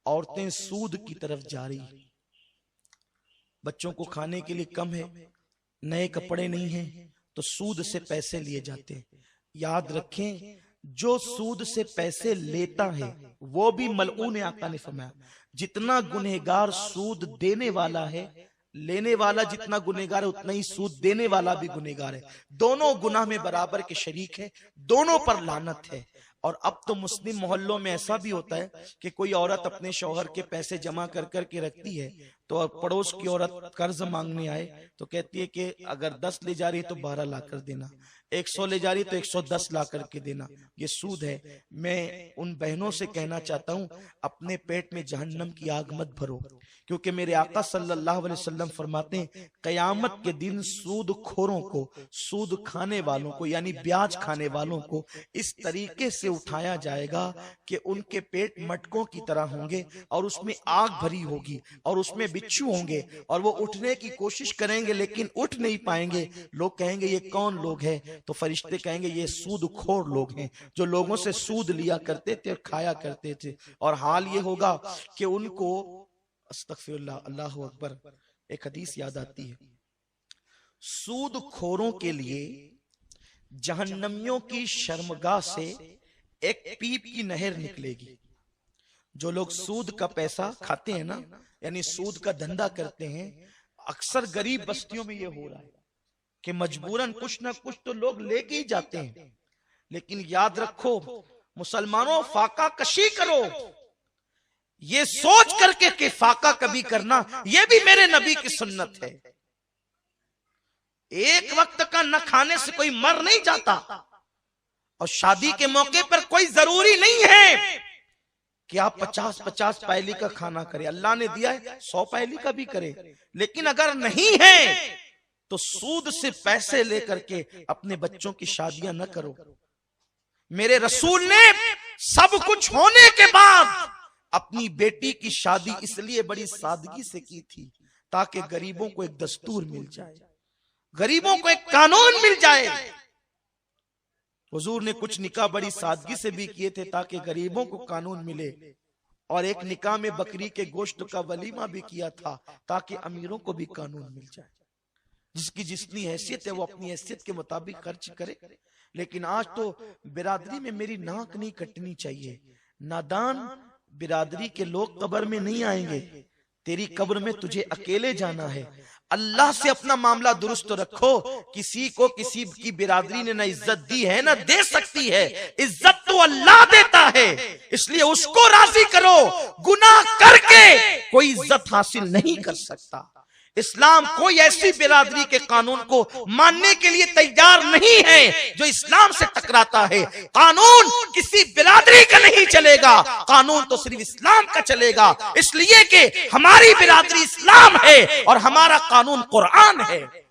औरतें सूद की तरफ जा रही। बच्चों को खाने के लिए कम है, नए कपड़े नहीं हैं, तो सूद से पैसे लिए जाते हैं। याद रखें, जो सूद से पैसे लेता है वो भी मलऊन है। आका ने फरमाया, जितना गुनहगार सूद देने वाला है, लेने वाला जितना गुनहगार है उतना ही सूद देने वाला भी गुनहगार है। दोनों गुनाह में बराबर के शरीक है, दोनों पर लानत है। और अब तो मुस्लिम मोहल्लों में ऐसा भी होता है कि कोई औरत अपने शौहर के पैसे जमा कर कर के रखती है, तो पड़ोस की औरत कर्ज मांगने आए तो कहती है कि अगर 10 ले जा रही है तो 12 ला कर देना, 100 ले जा रही तो 110 ला करके देना, ये सूद है। मैं उन बहनों से कहना चाहता हूं, अपने पेट में जहन्नम की आग मत भरो, क्योंकि मेरे आका सल्लल्लाहु अलैहि वसल्लम फरमाते हैं कयामत के दिन सूद खोरों को, सूद खाने वालों को यानी ब्याज खाने वालों को इस तरीके से उठाया जाएगा कि उनके पेट मटकों की तरह होंगे और उसमें आग भरी होगी और उसमें बिच्छू होंगे और वो उठने की कोशिश करेंगे लेकिन उठ नहीं पाएंगे। लोग कहेंगे ये कौन लोग हैं, तो फरिश्ते कहेंगे ये सूदखोर लोग हैं जो लोगों से सूद लिया करते थे और खाया करते थे। और हाल ये होगा कि उनको अस्तगफिरुल्लाह, अल्लाहु अकबर, एक हदीस याद आती है, सूदखोरों के लिए जहन्नमियों की शर्मगाह से एक पीप की नहर निकलेगी। जो लोग सूद का पैसा खाते हैं ना, यानी सूद का धंधा करते हैं, अक्सर गरीब बस्तियों में ये हो रहा है कि मजबूरन कुछ ना कुछ तो लोग लेके ही जाते हैं। लेकिन याद रखो मुसलमानों, फाका कशी करो, ये सोच करके कि फाका कभी करना, ये भी मेरे नबी की सुन्नत है। एक वक्त का न खाने से कोई मर नहीं जाता, और शादी के मौके पर कोई जरूरी नहीं है कि आप 50-50 पैली का खाना करें। अल्लाह ने दिया है 100 पैली का भी करे, लेकिन अगर नहीं है तो सूद से पैसे लेकर के अपने बच्चों की शादियां न करो। मेरे रसूल ने सब कुछ होने के बाद अपनी बेटी की शादी इसलिए बड़ी सादगी से की थी ताकि गरीबों को एक दस्तूर मिल जाए, गरीबों को एक कानून मिल जाए। हुजूर ने कुछ निकाह बड़ी सादगी से भी किए थे ताकि गरीबों को कानून मिले, और एक निकाह में बकरी के गोश्त का वलीमा भी किया था ताकि अमीरों को भी कानून मिल जाए। जिसकी जितनी हैसियत है वो अपनी हैसियत के मुताबिक खर्च करे। लेकिन आज तो बिरादरी में मेरी नाक नहीं कटनी चाहिए। नादान बिरादरी के लोग कब्र में नहीं आएंगे, तेरी कब्र में तुझे अकेले जाना है। अल्लाह से अपना मामला दुरुस्त रखो। किसी को किसी की बिरादरी ने ना इज्जत दी है ना दे सकती है, इज्जत तो अल्लाह देता है, इसलिए उसको राजी करो। गुनाह करके कोई इज्जत हासिल नहीं कर सकता। इस्लाम कोई ऐसी बिरादरी के कानून को मानने के लिए तैयार नहीं है जो इस्लाम से टकराता है। कानून किसी बिरादरी का नहीं चलेगा, कानून तो सिर्फ इस्लाम का चलेगा, इसलिए कि हमारी बिरादरी इस्लाम है और हमारा कानून कुरान है।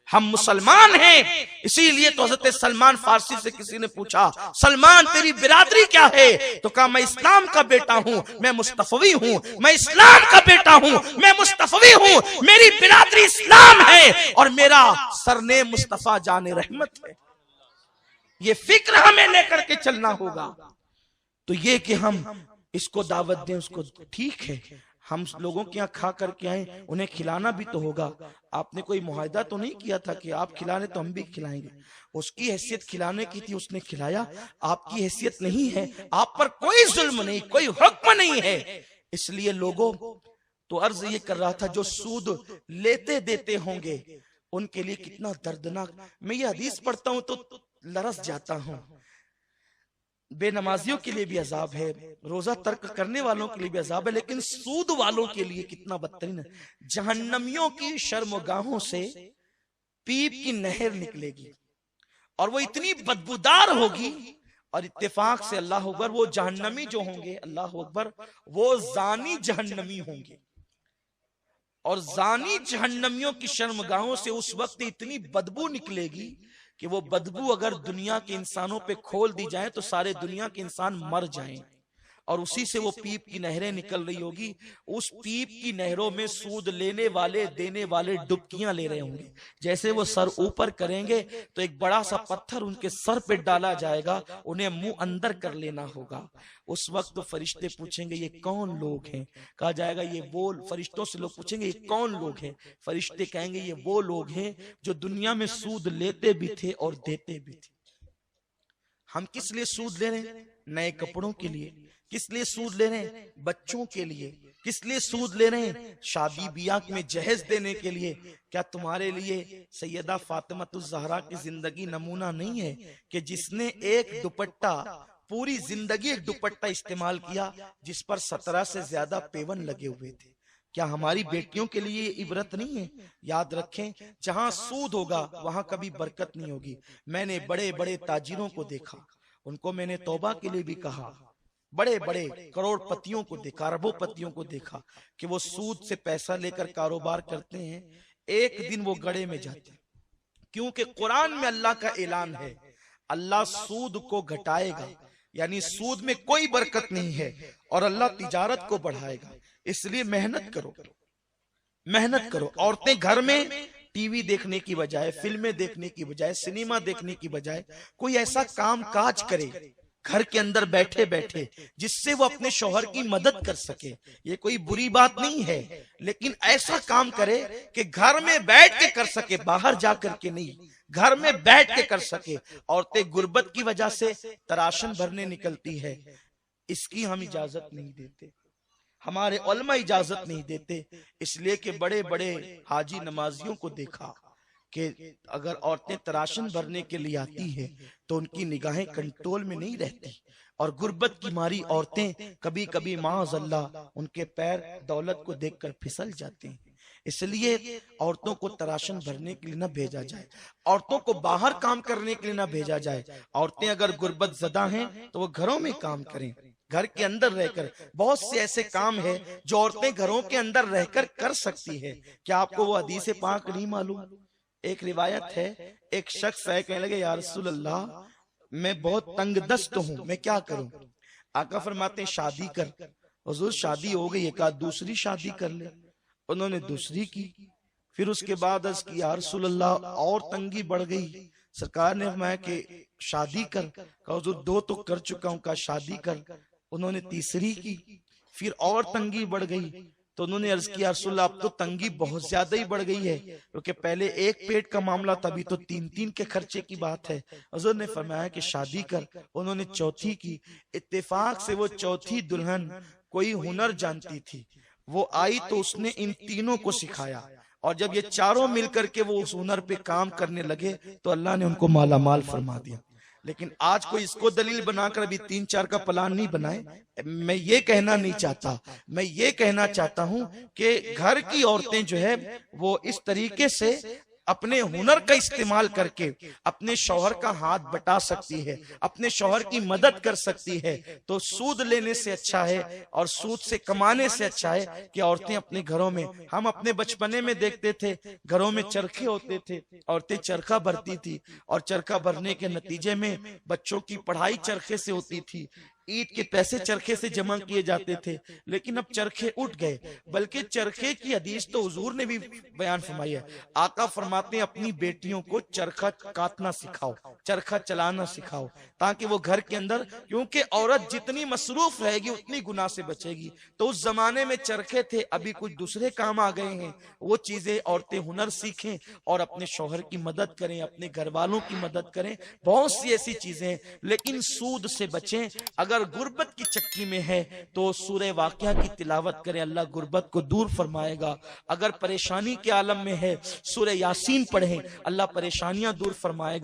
हम मुसलमान हैं, इसीलिए तो हजरत सलमान फारसी से किसी ने पूछा, सलमान तेरी बिरादरी क्या है? तो कहा मैं इस्लाम का बेटा हूं, मैं मुस्तफवी हूं। मैं इस्लाम का बेटा हूं, मैं मुस्तफवी हूं, मेरी बिरादरी इस्लाम है और मेरा सरनेम मुस्तफा जाने रहमत है। ये फिक्र हमें लेकर के चलना होगा। तो ये कि हम इसको दावत दें, उसको ठीक है, हम लोगों के यहाँ खा करके आए, उन्हें खिलाना भी तो होगा। आपने कोई मुआहदा तो नहीं किया था कि आप खिलाने तो हम भी खिलाएंगे। उसकी हैसियत खिलाने की थी, उसने खिलाया। आपकी हैसियत नहीं है, आप पर कोई जुल्म नहीं, कोई हुक्म नहीं है। इसलिए लोगों तो अर्ज ये कर रहा था, जो सूद लेते देते होंगे उनके लिए कितना दर्दनाक। मैं ये हदीस पढ़ता हूं तो लरस जाता हूं। बेनमाजियों के लिए भी अजाब है, रोजा तर्क करने वालों के लिए भी अजाब है, लेकिन सूद वालों के लिए कितना बदतरीन है। जहन्नमियों की शर्मगाहों से पीप की नहर निकलेगी और वो इतनी बदबूदार होगी, और इत्तेफाक से अल्लाह अकबर वो जहन्नमी जो होंगे, अल्लाह अकबर, वो जानी जहन्नमी होंगे। और जानी जहन्नमियों की शर्मगाहों से उस वक्त इतनी बदबू निकलेगी कि वो बदबू अगर दुनिया के इंसानों पे खोल दी जाए तो सारे दुनिया के इंसान मर जाएं, और उसी से वो पीप की नहरें निकल रही होगी। उस पीप की नहरों में सूद लेने वाले देने वाले डुबकियां ले रहे होंगे। जैसे वो सर ऊपर करेंगे तो एक बड़ा सा पत्थर उनके सर पे डाला जाएगा, उन्हें मुंह अंदर कर लेना होगा। उस वक्त फरिश्ते पूछेंगे ये कौन लोग हैं? कहा जाएगा ये वो, फरिश्तों से लोग पूछेंगे ये कौन लोग हैं? फरिश्ते कहेंगे ये वो लोग हैं जो दुनिया में सूद लेते भी थे और देते भी थे। हम किस लिए सूद ले रहे हैं? नए कपड़ों के लिए। किस लिए सूद ले रहे हैं? बच्चों के लिए। किस लिए सूद ले रहे हैं? शादी बियाह में जहेज देने के लिए। क्या तुम्हारे लिए सैयदा फातिमा ज़हरा की जिंदगी नमूना नहीं है कि जिसने एक दुपट्टा पूरी जिंदगी एक दुपट्टा इस्तेमाल किया जिस पर 17 से ज्यादा पेवन लगे हुए थे। क्या हमारी बेटियों के लिए इबरत नहीं है? याद रखें, जहां सूद होगा वहां कभी बरकत नहीं होगी। मैंने बड़े बड़े ताजिरों को देखा, उनको मैंने तौबा के लिए भी कहा। बड़े बड़े करोड़पतियों को देखा, अरबोपतियों को देखा कि वो सूद से पैसा लेकर कारोबार करते हैं, एक दिन वो गड़े में जाते हैं। क्योंकि कुरान में अल्लाह का ऐलान है, अल्लाह सूद को घटाएगा, यानी सूद में कोई बरकत नहीं है, और अल्लाह तिजारत को बढ़ाएगा। इसलिए मेहनत करो, मेहनत करो। औरतें घर में टीवी देखने की बजाय, फिल्में देखने की बजाय, सिनेमा देखने की बजाय कोई ऐसा काम काज करे घर के अंदर बैठे बैठे जिससे वो अपने शौहर की मदद कर सके। ये कोई बुरी बात नहीं है, लेकिन ऐसा काम करे कि घर में बैठ के कर सके, बाहर जा करके नहीं, घर में बैठ के कर सके। औरतें गुर्बत की वजह से तराशन भरने निकलती है, इसकी हम इजाजत नहीं देते, हमारे उलमा इजाजत नहीं देते। इसलिए कि बड़े बड़े हाजी नमाजियों को देखा कि अगर औरतें तराशन भरने के लिए आती हैं तो उनकी निगाहें कंट्रोल में नहीं रहती, और गुर्बत की मारी औरतें कभी कभी माअज़ल्लाह उनके पैर दौलत को देखकर फिसल जाते हैं। इसलिए औरतों को तराशन भरने के लिए ना भेजा जाए, औरतों को बाहर काम करने के लिए ना भेजा जाए। औरतें अगर गुर्बत ज़दा हैं तो वो घरों में काम करें, घर के अंदर रहकर। बहुत से ऐसे काम है जो औरतें घरों के अंदर रहकर कर सकती है। क्या आपको वो हदीस पाक नहीं मालूम? एक रिवायत है, एक शख्स है, कहने लगे या रसूल अल्लाह, मैं बहुत तंगदस्त हूँ, मैं क्या करूं? आका फरमाते हैं शादी कर। हुजूर शादी हो गई, एक आध दूसरी शादी कर ले। उन्होंने दूसरी की, फिर उसके बाद अर्ज की या रसूल अल्लाह और तंगी बढ़ गई। सरकार ने फरमाया कि शादी कर। कहा हुजूर दो तो कर चुका हूं, कहा शादी कर। उन्होंने तीसरी की, फिर और तंगी बढ़ गई तो उन्होंने अर्ज किया रसूल अब तो तंगी बहुत ज्यादा ही बढ़ गई है, क्योंकि पहले एक पेट का मामला था, अभी तो 3-3 के खर्चे की बात है। हुजूर ने फरमाया कि शादी कर। उन्होंने चौथी की। इत्तेफाक से वो चौथी दुल्हन कोई हुनर जानती थी, वो आई तो उसने इन तीनों को सिखाया, और जब ये चारों मिलकर के वो उस हुनर पे काम करने लगे तो अल्लाह ने उनको मालामाल फरमा दिया। लेकिन आज कोई इसको दलील बनाकर अभी 3-4 का प्लान नहीं बनाए। मैं ये कहना नहीं चाहता, मैं ये कहना चाहता हूं कि घर की औरतें जो है वो इस तरीके से अपने हुनर का इस्तेमाल करके अपने शौहर का हाथ बटा सकती है, अपने शौहर की मदद कर सकती है। तो सूद लेने से अच्छा है और सूद से कमाने से अच्छा है कि औरतें अपने घरों में, हम अपने बचपने में देखते थे घरों में चरखे होते थे, औरतें चरखा भरती थी, और चरखा भरने के नतीजे में बच्चों की पढ़ाई चरखे से होती थी, ईद के पैसे चरखे से जमा किए जाते थे। लेकिन अब चरखे उठ गए, बल्कि चरखे की हदीस तो हुजूर ने भी बयान फरमाई है। आका फरमाते हैं अपनी बेटियों को चरखा काटना सिखाओ, चरखा चलाना सिखाओ, ताकि वो घर के अंदर, क्योंकि औरत जितनी मसरूफ रहेगी उतनी गुनाह से बचेगी। तो उस जमाने में चरखे थे, अभी कुछ दूसरे काम आ गए हैं। वो चीजें औरतें हुनर सीखें और अपने शौहर की मदद करें, अपने घर वालों की मदद करें। बहुत सी ऐसी चीजें, लेकिन सूद से बचें। अगर गुर्बत की चक्की में है तो सूरह वाक़िया की तिलावत करें, अल्लाह गुर्बत को दूर फरमाएगा। अगर परेशानी के आलम में है सूरह यासीन पढ़ें, अल्लाह परेशानियां दूर फरमाएगा।